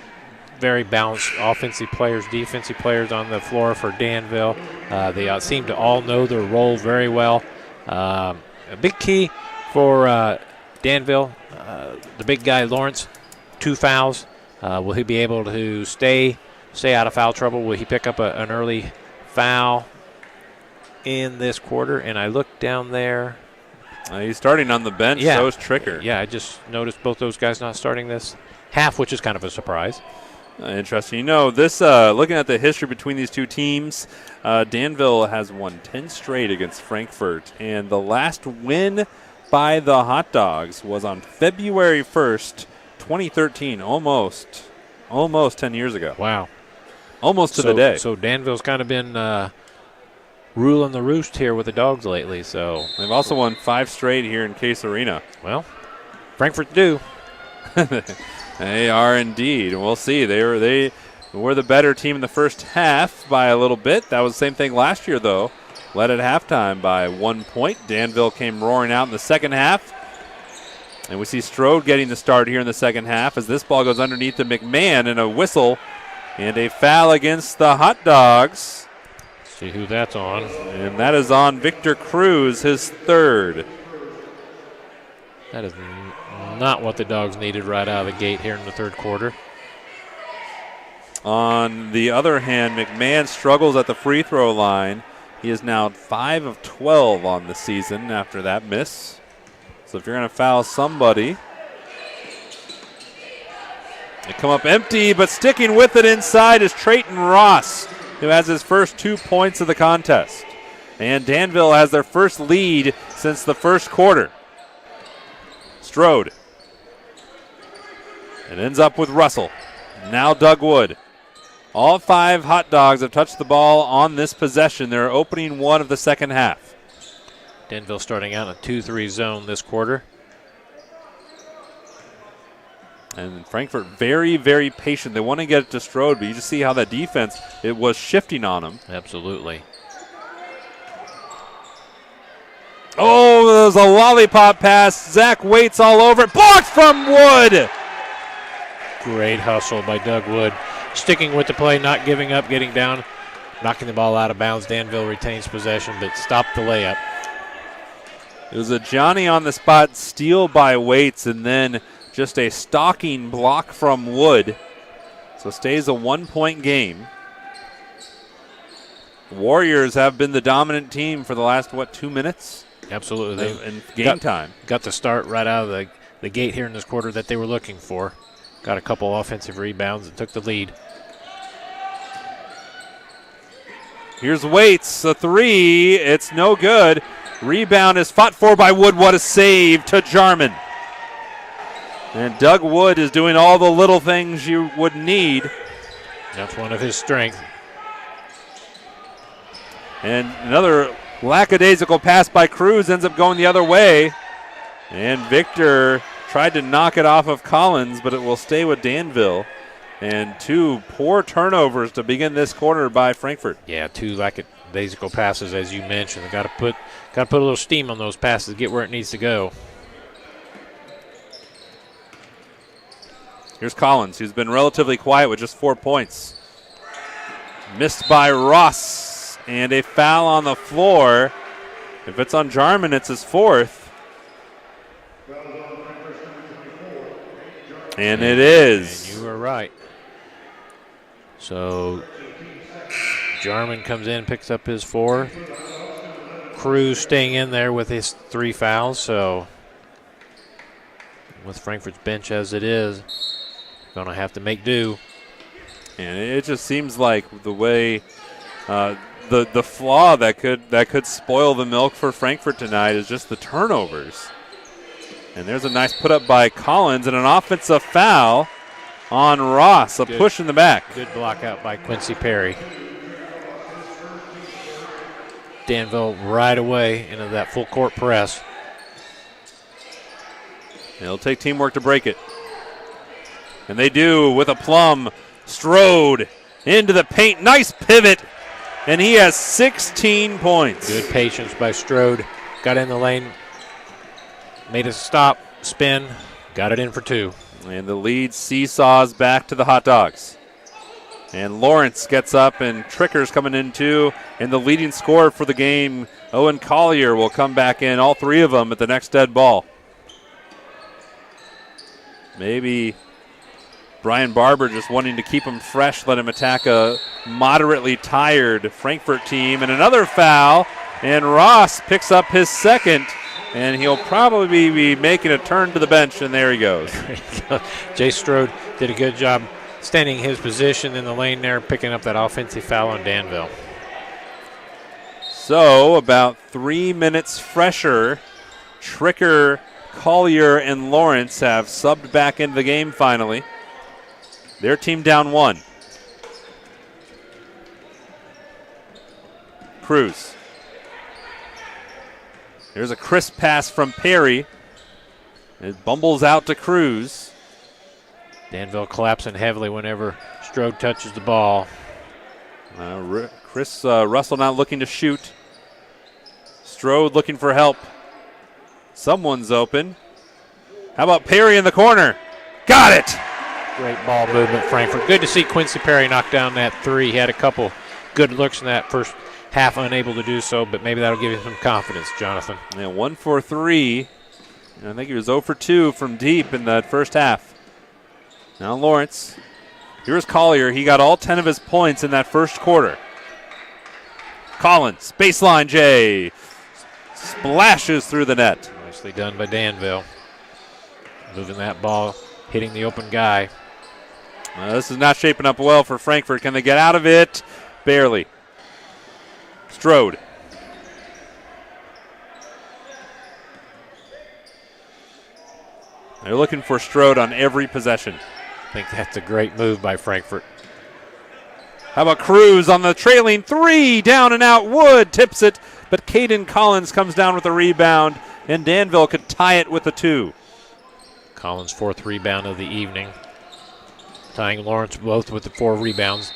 B: very balanced offensive players, defensive players on the floor for Danville. They seem to all know their role very well. A big key for Danville, the big guy Lawrence, 2 fouls. Will he be able to stay out of foul trouble? Will he pick up an early foul in this quarter? And I look down there.
A: He's starting on the bench, so is Tricker.
B: Yeah, I just noticed both those guys not starting this half, which is kind of a surprise.
A: Interesting. This looking at the history between these two teams, Danville has won 10 straight against Frankfort, and the last win by the Hot Dogs was on February 1st, 2013, almost 10 years ago.
B: Wow.
A: Almost to the day.
B: So Danville's kind of been ruling the roost here with the Dogs lately. So
A: they've also won 5 straight here in Case Arena.
B: Well, Frankfort do.
A: They are indeed. We'll see. They were the better team in the first half by a little bit. That was the same thing last year, though. Led at halftime by 1 point. Danville came roaring out in the second half. And we see Strode getting the start here in the second half as this ball goes underneath to McMahon, and a whistle and a foul against the Hot Dogs.
B: See who that's on.
A: And that is on Victor Cruz, his third.
B: That is not what the Dogs needed right out of the gate here in the third quarter.
A: On the other hand, McMahon struggles at the free throw line. He is now 5 of 12 on the season after that miss. So if you're going to foul somebody, they come up empty, but sticking with it inside is Trayton Ross, who has his first 2 points of the contest. And Danville has their first lead since the first quarter. Strode. It ends up with Russell. Now Doug Wood. All 5 Hot Dogs have touched the ball on this possession. They're opening one of the second half.
B: Danville starting out in a 2-3 zone this quarter.
A: And Frankfort very, very patient. They want to get it to Strode, but you just see how that defense, it was shifting on them.
B: Absolutely.
A: Oh, there's a lollipop pass. Zach Waits all over it. Blocked from Wood.
B: Great hustle by Doug Wood. Sticking with the play, not giving up, getting down, knocking the ball out of bounds. Danville retains possession, but stopped the layup.
A: It was a Johnny on the spot steal by Waits, and then just a stalking block from Wood. So stays a 1-point game. Warriors have been the dominant team for the last, 2 minutes?
B: Absolutely.
A: In game time.
B: Got the start right out of the gate here in this quarter that they were looking for. Got a couple offensive rebounds and took the lead.
A: Here's Waits, a 3. It's no good. Rebound is fought for by Wood. What a save to Jarman. And Doug Wood is doing all the little things you would need.
B: That's one of his strengths.
A: And another lackadaisical pass by Cruz ends up going the other way. And Victor tried to knock it off of Collins, but it will stay with Danville. And 2 poor turnovers to begin this quarter by Frankfort.
B: Yeah, 2 lackadaisical passes, as you mentioned. They got to put a little steam on those passes, get where it needs to go.
A: Here's Collins, who's been relatively quiet with just 4 points. Missed by Ross, and a foul on the floor. If it's on Jarman, it's his 4th. And it is.
B: And you were right. So Jarman comes in, picks up his 4th. Cruz staying in there with his 3 fouls. So with Frankfort's bench as it is, going to have to make do.
A: And it just seems like the way the flaw that could spoil the milk for Frankfort tonight is just the turnovers. And there's a nice put up by Collins and an offensive foul. on Ross. A push in the back.
B: Good block out by Quincy Perry. Danville right away into that full court press.
A: It'll take teamwork to break it. And they do with a plum. Strode into the paint. Nice pivot. And he has 16 points.
B: Good patience by Strode. Got in the lane. Made a stop, spin. Got it in for 2.
A: And the lead seesaws back to the Hot Dogs. And Lawrence gets up, and Tricker's coming in too. And the leading scorer for the game, Owen Collier, will come back in, all 3 of them at the next dead ball. Maybe Brian Barber just wanting to keep him fresh, let him attack a moderately tired Frankfort team. And another foul, and Ross picks up his second. And he'll probably be making a turn to the bench, and there he goes.
B: Jay Strode did a good job standing his position in the lane there, picking up that offensive foul on Danville.
A: So about 3 minutes fresher, Tricker, Collier, and Lawrence have subbed back into the game finally. Their team down 1. Cruz. There's a crisp pass from Perry. It bumbles out to Cruz.
B: Danville collapsing heavily whenever Strode touches the ball.
A: Chris Russell not looking to shoot. Strode looking for help. Someone's open. How about Perry in the corner? Got it!
B: Great ball movement, Frankfort. Good to see Quincy Perry knock down that 3. He had a couple good looks in that first half, unable to do so, but maybe that'll give him some confidence, Jonathan.
A: Yeah, 1 for 3. And I think he was 0 for 2 from deep in that first half. Now Lawrence. Here's Collier. He got all 10 of his points in that first quarter. Collins, baseline J. Splashes through the net.
B: Nicely done by Danville. Moving that ball, hitting the open guy.
A: This is not shaping up well for Frankfort. Can they get out of it? Barely. Strode. They're looking for Strode on every possession.
B: I think that's a great move by Frankfort.
A: How about Cruz on the trailing 3? Down and out. Wood tips it, but Caden Collins comes down with a rebound, and Danville could tie it with a 2.
B: Collins' 4th rebound of the evening. Tying Lawrence both with the 4 rebounds.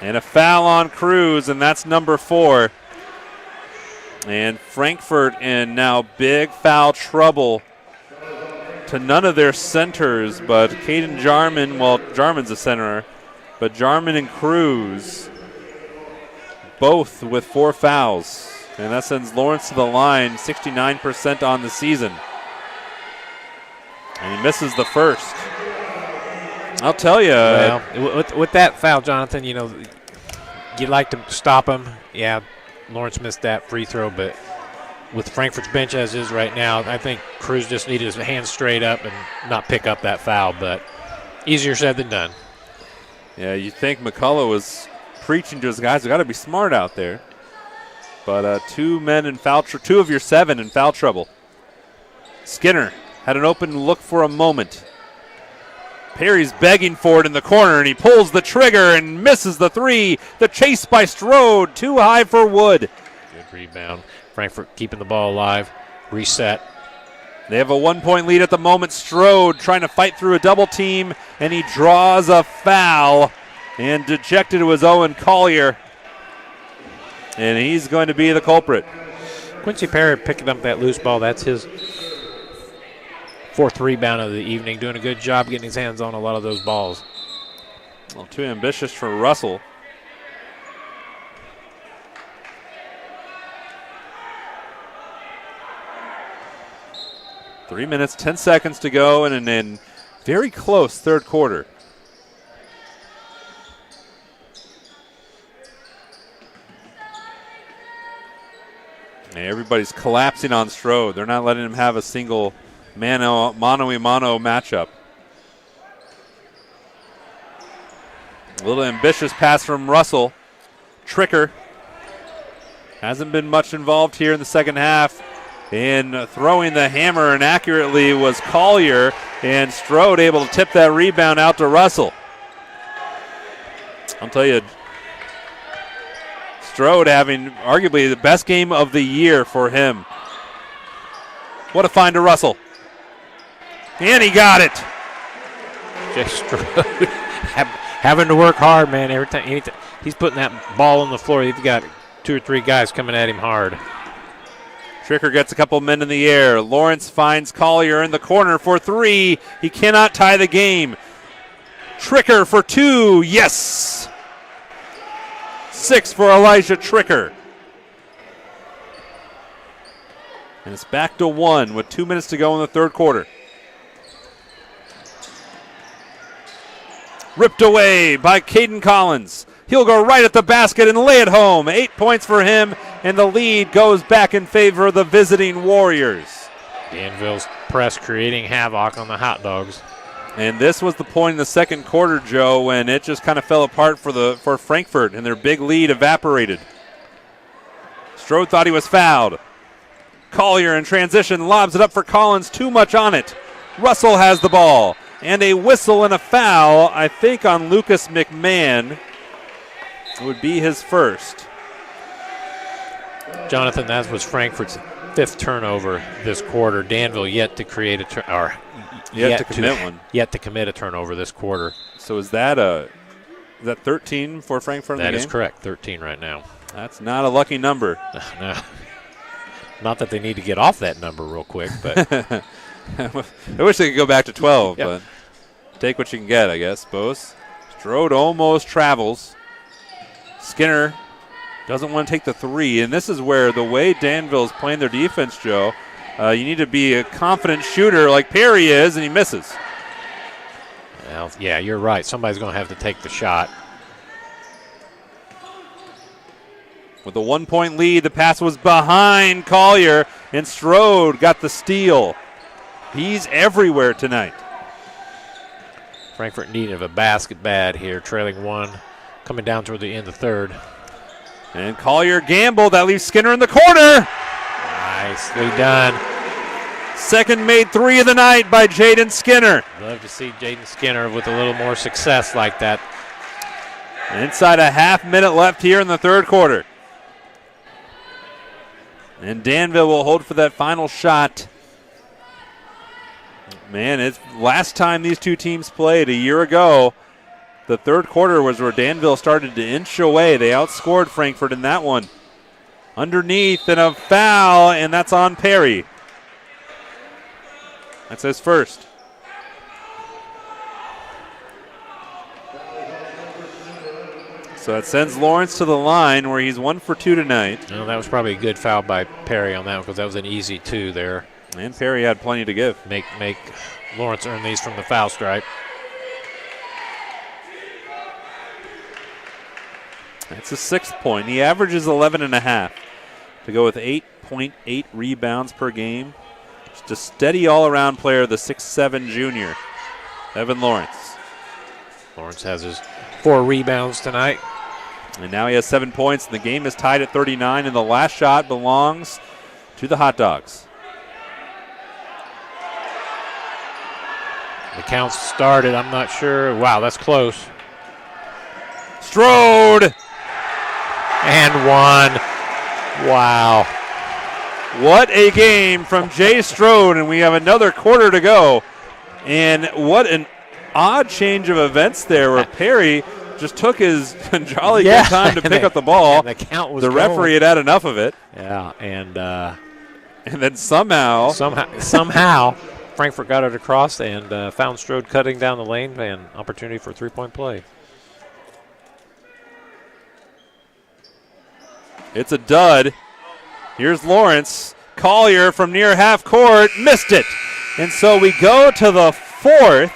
A: And a foul on Cruz, and that's number 4. And Frankfort in now big foul trouble to none of their centers, but Caden Jarman, well, Jarman's a center, but Jarman and Cruz both with 4 fouls. And that sends Lawrence to the line, 69% on the season. And he misses the first. I'll tell you.
B: Well, with that foul, Jonathan, you know, you'd like to stop him. Yeah, Lawrence missed that free throw, but with Frankfort's bench as is right now, I think Cruz just needed his hands straight up and not pick up that foul, but easier said than done.
A: Yeah, you think McCullough was preaching to his guys. They got to be smart out there. But 2 men in foul 2 of your 7 in foul trouble. Skinner had an open look for a moment. Perry's begging for it in the corner, and he pulls the trigger and misses the 3. The chase by Strode, too high for Wood.
B: Good rebound. Frankfort keeping the ball alive. Reset.
A: They have a 1-point lead at the moment. Strode trying to fight through a double team, and he draws a foul. And dejected was Owen Collier. And he's going to be the culprit.
B: Quincy Perry picking up that loose ball. That's his 4th rebound of the evening. Doing a good job getting his hands on a lot of those balls.
A: Well, too ambitious for Russell. Three minutes, 10 seconds to go, and then very close third quarter. And everybody's collapsing on Strode. They're not letting him have a single mano-a-mano matchup. A little ambitious pass from Russell. Tricker. Hasn't been much involved here in the second half. And throwing the hammer inaccurately was Collier. And Strode able to tip that rebound out to Russell. I'll tell you, Strode having arguably the best game of the year for him. What a find to Russell. And he got it.
B: Jay Strode having to work hard, man. Anytime he's putting that ball on the floor, you've got 2 or 3 guys coming at him hard.
A: Tricker gets a couple men in the air. Lawrence finds Collier in the corner for 3. He cannot tie the game. Tricker for 2. Yes! 6 for Elijah Tricker. And it's back to 1 with 2 minutes to go in the third quarter. Ripped away by Caden Collins. He'll go right at the basket and lay it home. 8 points for him, and the lead goes back in favor of the visiting Warriors.
B: Danville's press creating havoc on the Hot Dogs.
A: And this was the point in the second quarter, Joe, when it just kind of fell apart for Frankfort, and their big lead evaporated. Strode thought he was fouled. Collier in transition lobs it up for Collins. Too much on it. Russell has the ball. And a whistle and a foul, I think, on Lucas McMahon. It would be his first.
B: Jonathan, that was Frankfort's 5th turnover this quarter. Danville yet to create
A: yet to commit one.
B: Yet to commit a turnover this quarter.
A: So is that 13 for Frankfort in the game?
B: That is correct, 13 right now.
A: That's not a lucky number.
B: No. Not that they need to get off that number real quick, but
A: I wish they could go back to 12, but take what you can get, I guess. Bose. Strode almost travels. Skinner doesn't want to take the 3, and this is where the way Danville's playing their defense, Joe, you need to be a confident shooter like Perry is, and he misses.
B: Well, yeah, you're right. Somebody's going to have to take the shot.
A: With a 1-point lead, the pass was behind Collier, and Strode got the steal. He's everywhere tonight.
B: Frankfort needing of a basket bad here, trailing 1, coming down toward the end of the third.
A: And Collier gambled. That leaves Skinner in the corner.
B: Nicely done.
A: Second made 3 of the night by Jaden Skinner.
B: Love to see Jaden Skinner with a little more success like that.
A: Inside a half minute left here in the third quarter. And Danville will hold for that final shot. Man, it's last time these two teams played a year ago. The third quarter was where Danville started to inch away. They outscored Frankfort in that one. Underneath and a foul, and that's on Perry. That's his first. So that sends Lawrence to the line where he's 1 for 2 tonight.
B: Well, that was probably a good foul by Perry on that one because that was an easy 2 there.
A: And Perry had plenty to give.
B: Make Lawrence earn these from the foul stripe.
A: That's a 6th point. He averages 11.5 to go with 8.8 rebounds per game. Just a steady all-around player, the 6'7 junior, Evan Lawrence.
B: Lawrence has his 4 rebounds tonight.
A: And now he has 7 points, and the game is tied at 39, and the last shot belongs to the Hot Dogs.
B: The count started. I'm not sure. Wow, that's close.
A: Strode!
B: And 1. Wow.
A: What a game from Jay Strode, and we have another quarter to go. And what an odd change of events there where Perry just took his jolly good time to pick up the ball.
B: And the count was
A: the referee had enough of it.
B: Yeah, and
A: then somehow
B: Frankfort got it across and found Strode cutting down the lane and opportunity for a 3-point play.
A: It's a dud. Here's Lawrence. Collier from near half court missed it. And so we go to the 4th.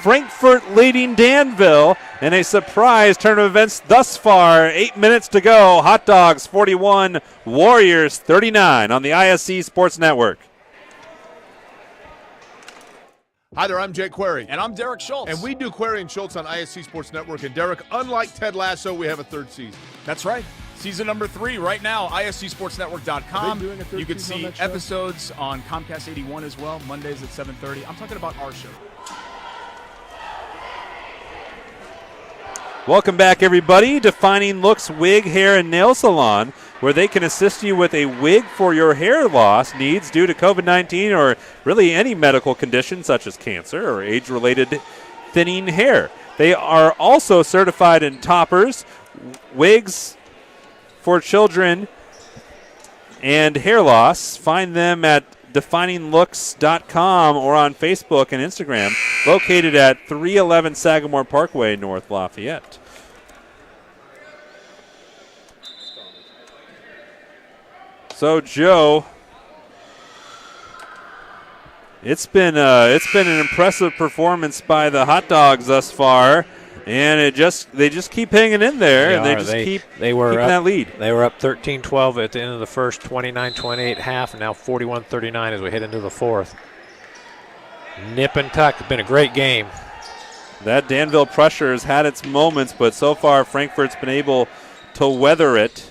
A: Frankfort leading Danville in a surprise turn of events thus far. 8 minutes to go. Hot Dogs 41, Warriors 39 on the ISC Sports Network.
D: Hi there, I'm Jake Query.
E: And I'm Derek Schultz.
D: And we do Query and Schultz on ISC Sports Network. And Derek, unlike Ted Lasso, we have a 3rd season.
E: That's right. Season number 3 right now, ISCSportsNetwork.com. You can see episodes on Comcast 81 as well, Mondays at 7:30. I'm talking about our show.
A: Welcome back, everybody. Defining Looks Wig, Hair, and Nail Salon, where they can assist you with a wig for your hair loss needs due to COVID-19 or really any medical condition such as cancer or age-related thinning hair. They are also certified in toppers, wigs for children, and hair loss. Find them at defininglooks.com or on Facebook and Instagram, located at 311 Sagamore Parkway, North Lafayette. So, Joe, it's been an impressive performance by the Hot Dogs thus far, and they just keep hanging in there, and they keep keeping that lead.
B: They were up 13-12 at the end of the first, 29-28 half, and now 41-39 as we head into the fourth. Nip and tuck. It's been a great game.
A: That Danville pressure has had its moments, but so far Frankfort's been able to weather it.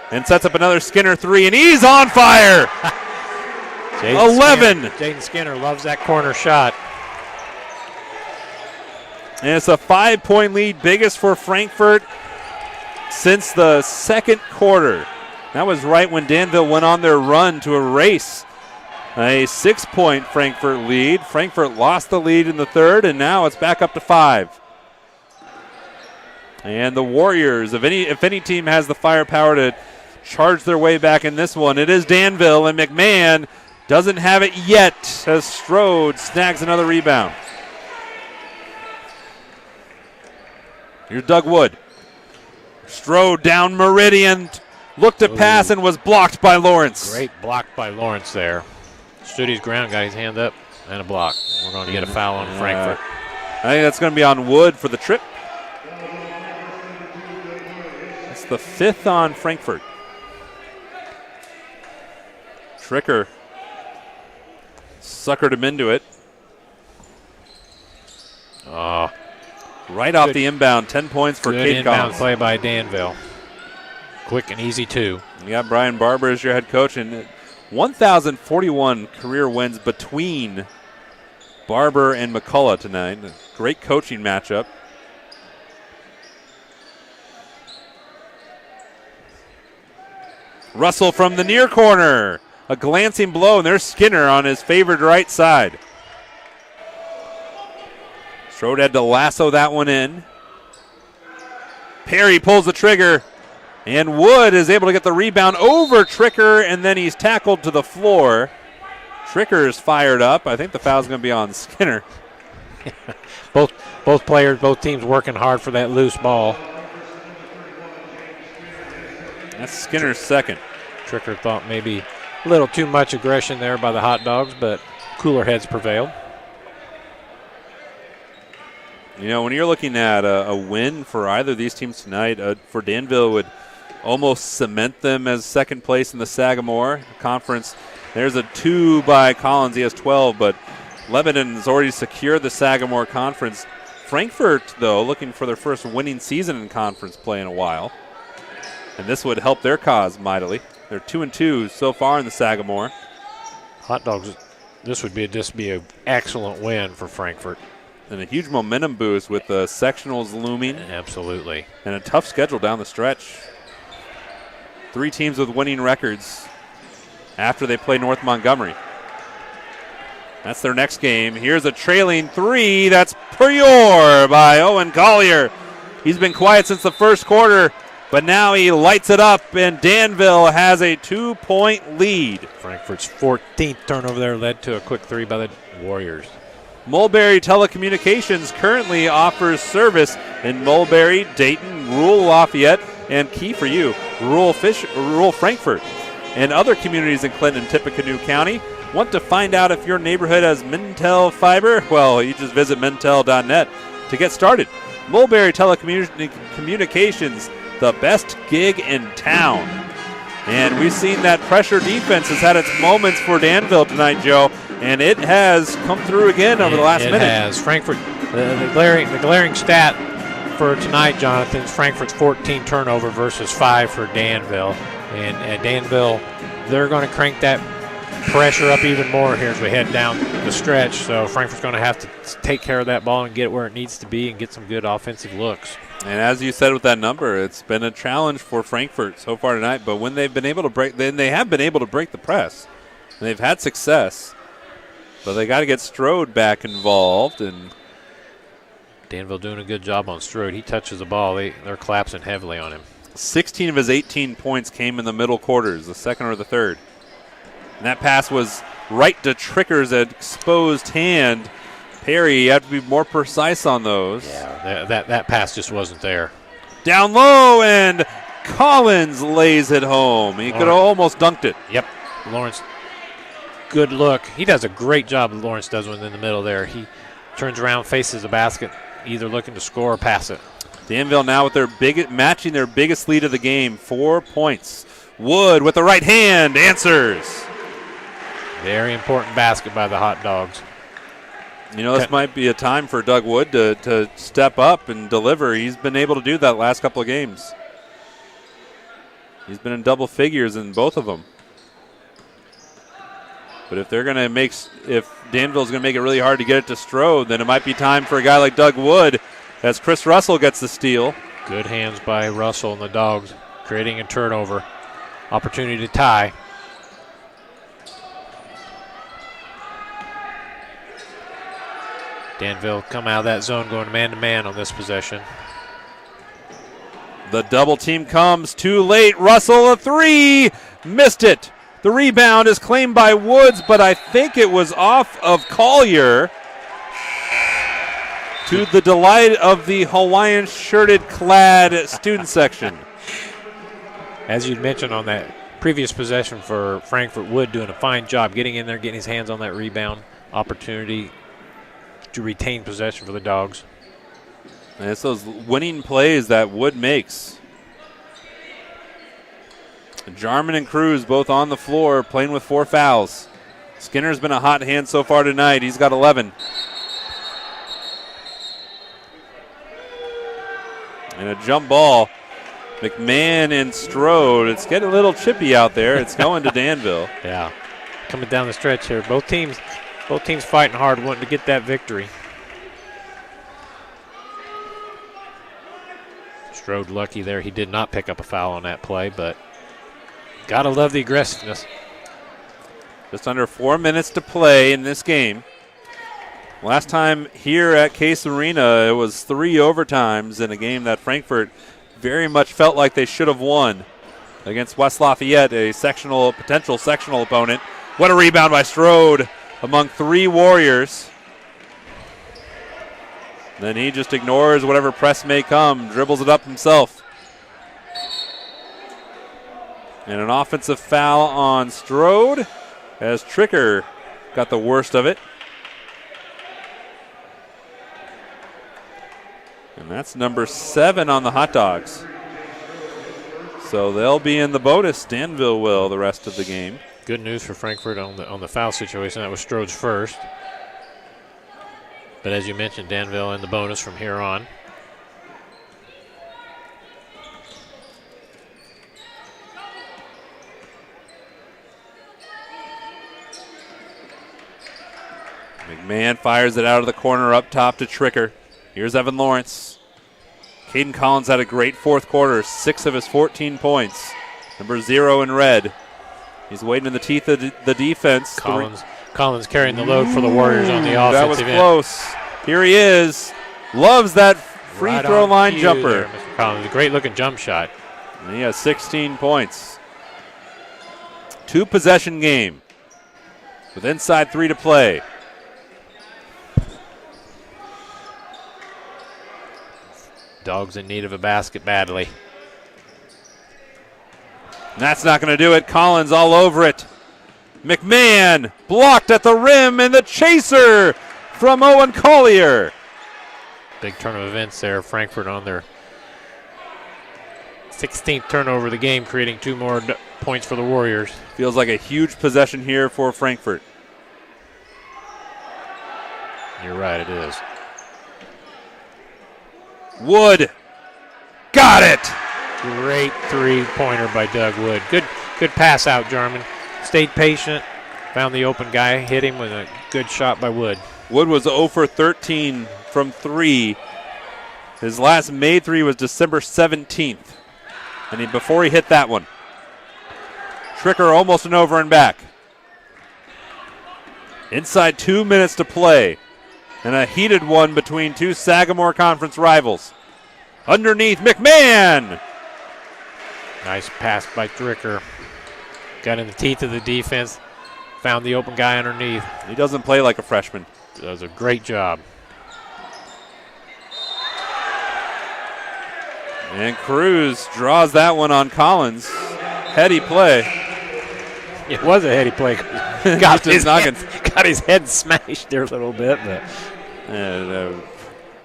A: And sets up another Skinner three, and he's on fire! 11!
B: Jaden Skinner loves that corner shot.
A: And it's a 5-point lead, biggest for Frankfort since the second quarter. That was right when Danville went on their run to erase a 6-point Frankfort lead. Frankfort lost the lead in the third, and now it's back up to 5. And the Warriors, if any team has the firepower to charge their way back in this one, it is Danville, and McMahon doesn't have it yet as Strode snags another rebound. Here's Doug Wood. Strode down Meridian, looked to pass and was blocked by Lawrence.
B: Great block by Lawrence there. Stood his ground, got his hand up, and a block. We're going to get a foul on Frankfort.
A: I think that's going to be on Wood for the trip. That's the 5th on Frankfort. Tricker suckered him into it. Right off the inbound, 10 points for Cade
B: inbound
A: Collins.
B: Play by Danville. Quick and easy, too.
A: You got Brian Barber as your head coach, and 1,041 career wins between Barber and McCullough tonight. A great coaching matchup. Russell from the near corner. A glancing blow, and there's Skinner on his favored right side. Strode had to lasso that one in. Perry pulls the trigger, and Wood is able to get the rebound over Tricker, and then he's tackled to the floor. Tricker's fired up. I think the foul's going to be on Skinner.
B: Both players, both teams working hard for that loose ball.
A: That's Skinner's second.
B: Tricker thought maybe a little too much aggression there by the Hot Dogs, but cooler heads prevailed.
A: You know, when you're looking at a win for either of these teams tonight, for Danville would almost cement them as second place in the Sagamore Conference. There's a 2 by Collins. He has 12, but Lebanon has already secured the Sagamore Conference. Frankfort, though, looking for their first winning season in conference play in a while. And this would help their cause mightily. They're 2-2 so far in the Sagamore.
B: Hot Dogs, this would be an excellent win for Frankfort.
A: And a huge momentum boost with the sectionals looming.
B: Absolutely.
A: And a tough schedule down the stretch. 3 teams with winning records after they play North Montgomery. That's their next game. Here's a trailing 3. That's Prior by Owen Collier. He's been quiet since the first quarter, but now he lights it up, and Danville has a 2-point lead.
B: Frankfort's 14th turnover there led to a quick 3 by the Warriors.
A: Mulberry Telecommunications currently offers service in Mulberry, Dayton, rural Lafayette, and key for you, rural Frankfort, and other communities in Clinton and Tippecanoe County. Want to find out if your neighborhood has Mintel fiber? Well, you just visit mintel.net to get started. Mulberry Telecommunications, the best gig in town. And we've seen that pressure defense has had its moments for Danville tonight, Joe, and it has come through again over the last minute.
B: It has. Frankfort, the glaring stat for tonight, Jonathan, is Frankfort's 14 turnover versus 5 for Danville. And at Danville, they're going to crank that pressure up even more here as we head down the stretch. So Frankfort's going to have to take care of that ball and get it where it needs to be and get some good offensive looks.
A: And as you said with that number, it's been a challenge for Frankfort so far tonight. But when they've been able to break, then they have been able to break the press. And they've had success. But they got to get Strode back involved. And
B: Danville doing a good job on Strode. He touches the ball. They're collapsing heavily on him.
A: 16 of his 18 points came in the middle quarters, the second or the third. And that pass was right to Tricker's exposed hand. Perry, you have to be more precise on those.
B: Yeah, that pass just wasn't there.
A: Down low, and Collins lays it home. He could have almost dunked it.
B: Yep. Lawrence, good look. He does a great job, Lawrence does, when in the middle there. He turns around, faces the basket, either looking to score or pass it.
A: Danville now with their matching their biggest lead of the game, 4 points. Wood with the right hand answers.
B: Very important basket by the Hot Dogs.
A: You know, this might be a time for Doug Wood to step up and deliver. He's been able to do that last couple of games. He's been in double figures in both of them. But if Danville's going to make it really hard to get it to Strode, then it might be time for a guy like Doug Wood as Chris Russell gets the steal.
B: Good hands by Russell and the Dogs, creating a turnover. Opportunity to tie. Danville come out of that zone going man-to-man on this possession.
A: The double team comes too late. Russell a three. Missed it. The rebound is claimed by Woods, but I think it was off of Collier. To the delight of the Hawaiian shirted clad student section.
B: As you mentioned on that previous possession for Frankfort, Wood doing a fine job getting in there, getting his hands on that rebound opportunity to retain possession for the Dogs.
A: And it's those winning plays that Wood makes. Jarman and Cruz both on the floor playing with 4 fouls. Skinner's been a hot hand so far tonight. He's got 11. And a jump ball. McMahon and Strode. It's getting a little chippy out there. It's going to Danville.
B: Yeah. Coming down the stretch here. Both teams fighting hard, wanting to get that victory. Strode lucky there. He did not pick up a foul on that play, but gotta love the aggressiveness.
A: Just under 4 minutes to play in this game. Last time here at Case Arena, it was 3 overtimes in a game that Frankfort very much felt like they should have won against West Lafayette, a potential sectional opponent. What a rebound by Strode among 3 Warriors. Then he just ignores whatever press may come, dribbles it up himself. And an offensive foul on Strode as Tricker got the worst of it. And that's number 7 on the Hot Dogs. So they'll be in the bonus. Danville will the rest of the game.
B: Good news for Frankfort on the foul situation. That was Strode's first. But as you mentioned, Danville in the bonus from here on.
A: McMahon fires it out of the corner up top to Tricker. Here's Evan Lawrence. Caden Collins had a great fourth quarter, 6 of his 14 points. Number 0 in red. He's waiting in the teeth of the defense.
B: Collins carrying the load for the Warriors on the offensive end.
A: That was close. Here he is. Loves that free throw line jumper.
B: There, Mr. Collins, a great looking jump shot.
A: And he has 16 points. 2 possession game with inside 3 to play.
B: Dogs in need of a basket badly.
A: And that's not going to do it. Collins all over it. McMahon blocked at the rim, and the chaser from Owen Collier.
B: Big turn of events there. Frankfort on their 16th turnover of the game, creating 2 more points for the Warriors.
A: Feels like a huge possession here for Frankfort.
B: You're right, it is.
A: Wood. Got it.
B: Great three-pointer by Doug Wood. Good pass out, Jarman. Stayed patient, found the open guy, hit him with a good shot by Wood.
A: Wood was 0 for 13 from 3. His last made 3 was December 17th. And before he hit that one. Tricker almost an over and back. Inside 2 minutes to play. And a heated one between two Sagamore Conference rivals. Underneath, McMahon.
B: Nice pass by Tricker. Got in the teeth of the defense. Found the open guy underneath.
A: He doesn't play like a freshman.
B: Does a great job.
A: And Cruz draws that one on Collins. Heady play.
B: It was a heady play. got his head smashed there a little bit, but
A: and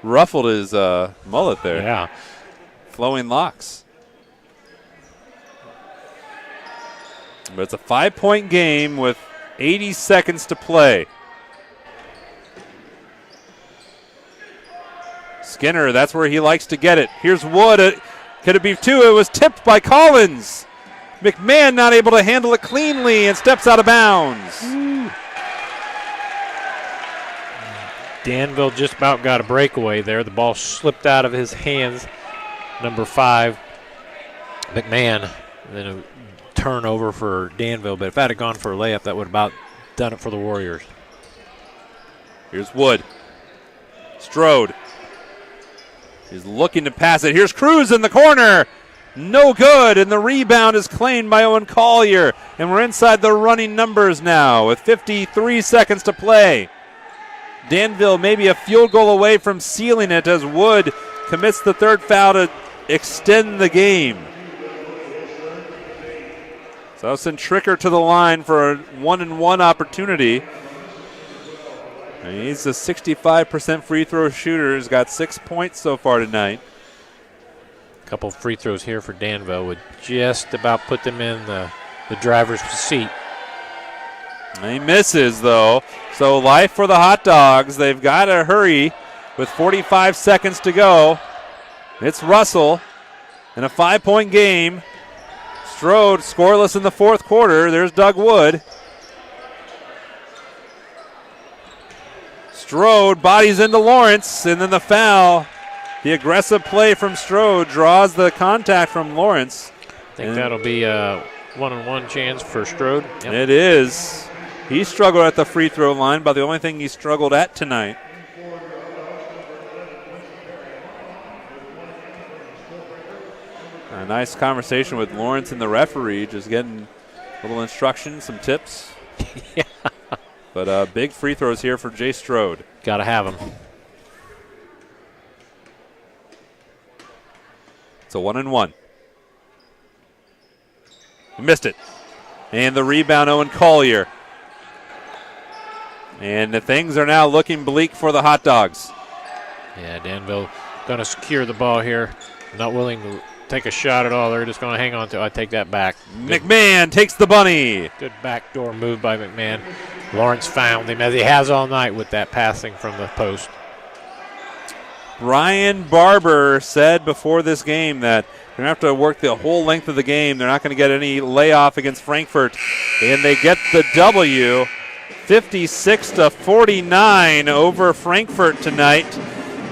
A: ruffled his mullet there.
B: Yeah.
A: Flowing locks. But it's a 5-point game with 80 seconds to play. Skinner, that's where he likes to get it. Here's Wood. Could it be 2? It was tipped by Collins. McMahon not able to handle it cleanly and steps out of bounds.
B: Danville just about got a breakaway there. The ball slipped out of his hands. Number 5, McMahon. Then a turnover for Danville, but if that had gone for a layup, that would have about done it for the Warriors.
A: Here's Wood. Strode. He's looking to pass it. Here's Cruz in the corner. No good, and the rebound is claimed by Owen Collier. And we're inside the running numbers now with 53 seconds to play. Danville maybe a field goal away from sealing it as Wood commits the third foul to extend the game. So send Tricker to the line for a 1-and-1 opportunity. And he's a 65% free throw shooter. He's got 6 points so far tonight.
B: A couple free throws here for Danville would just about put them in the driver's seat.
A: And he misses, though. So life for the Hot Dogs. They've got to hurry with 45 seconds to go. It's Russell in a 5-point game. Strode scoreless in the fourth quarter. There's Doug Wood. Strode bodies into Lawrence, and then the foul. The aggressive play from Strode draws the contact from Lawrence.
B: I think that'll be a 1-on-1 chance for Strode.
A: Yep. It is. He struggled at the free throw line, but the only thing he struggled at tonight. A nice conversation with Lawrence and the referee, just getting a little instruction, some tips.
B: Yeah.
A: But big free throws here for Jay Strode.
B: Got to have them.
A: It's a 1-and-1. He missed it. And the rebound, Owen Collier. And the things are now looking bleak for the Hot Dogs.
B: Yeah, Danville going to secure the ball here. Not willing to take a shot at all. They're just going to hang on to it. I take that back.
A: McMahon takes the bunny.
B: Good backdoor move by McMahon. Lawrence found him, as he has all night, with that passing from the post.
A: Brian Barber said before this game that they're going to have to work the whole length of the game. They're not going to get any layoff against Frankfort. And they get the W, 56-49 over Frankfort tonight.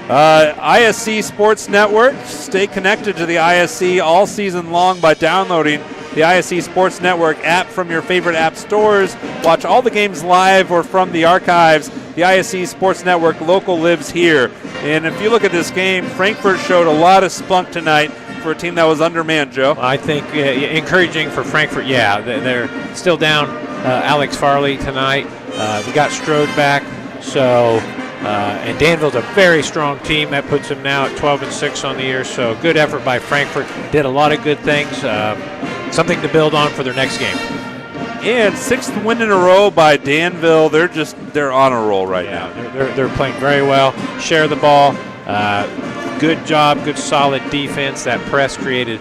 A: ISC Sports Network. Stay connected to the ISC all season long by downloading the ISC Sports Network app from your favorite app stores. Watch all the games live or from the archives. The ISC Sports Network local lives here. And if you look at this game, Frankfort showed a lot of spunk tonight for a team that was undermanned, Joe.
B: I think encouraging for Frankfort, yeah. They're still down Alex Farley tonight. We got Strode back. So, and Danville's a very strong team. That puts them now at 12-6 on the year. So good effort by Frankfort. Did a lot of good things. Something to build on for their next game.
A: And 6th win in a row by Danville. They're on a roll right now.
B: They're playing very well. Share the ball. Good job. Good solid defense. That press created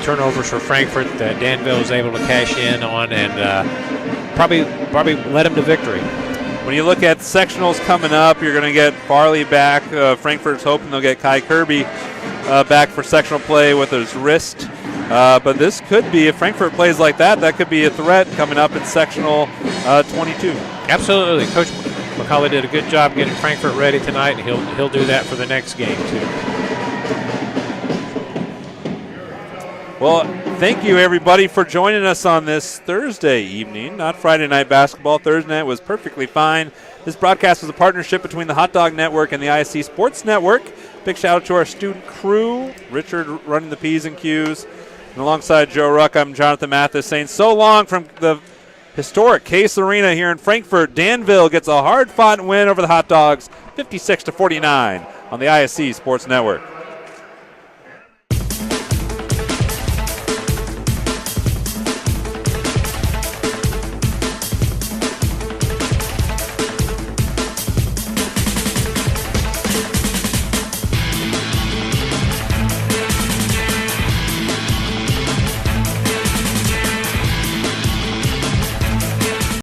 B: turnovers for Frankfort that Danville was able to cash in on and probably led them to victory.
A: When you look at sectionals coming up, you're going to get Farley back. Frankfort's hoping they'll get Kai Kirby back for sectional play with his wrist. But this could be, if Frankfort plays like that, that could be a threat coming up in sectional 22.
B: Absolutely. Coach McCauley did a good job getting Frankfort ready tonight, and he'll do that for the next game, too.
A: Well, thank you, everybody, for joining us on this Thursday evening. Not Friday night basketball. Thursday night was perfectly fine. This broadcast was a partnership between the Hot Dog Network and the ISC Sports Network. Big shout out to our student crew, Richard running the P's and Q's. And alongside Joe Ruck, I'm Jonathan Mathis saying so long from the historic Case Arena here in Frankfort. Danville gets a hard-fought win over the Hot Dogs, 56-49 on the ISC Sports Network.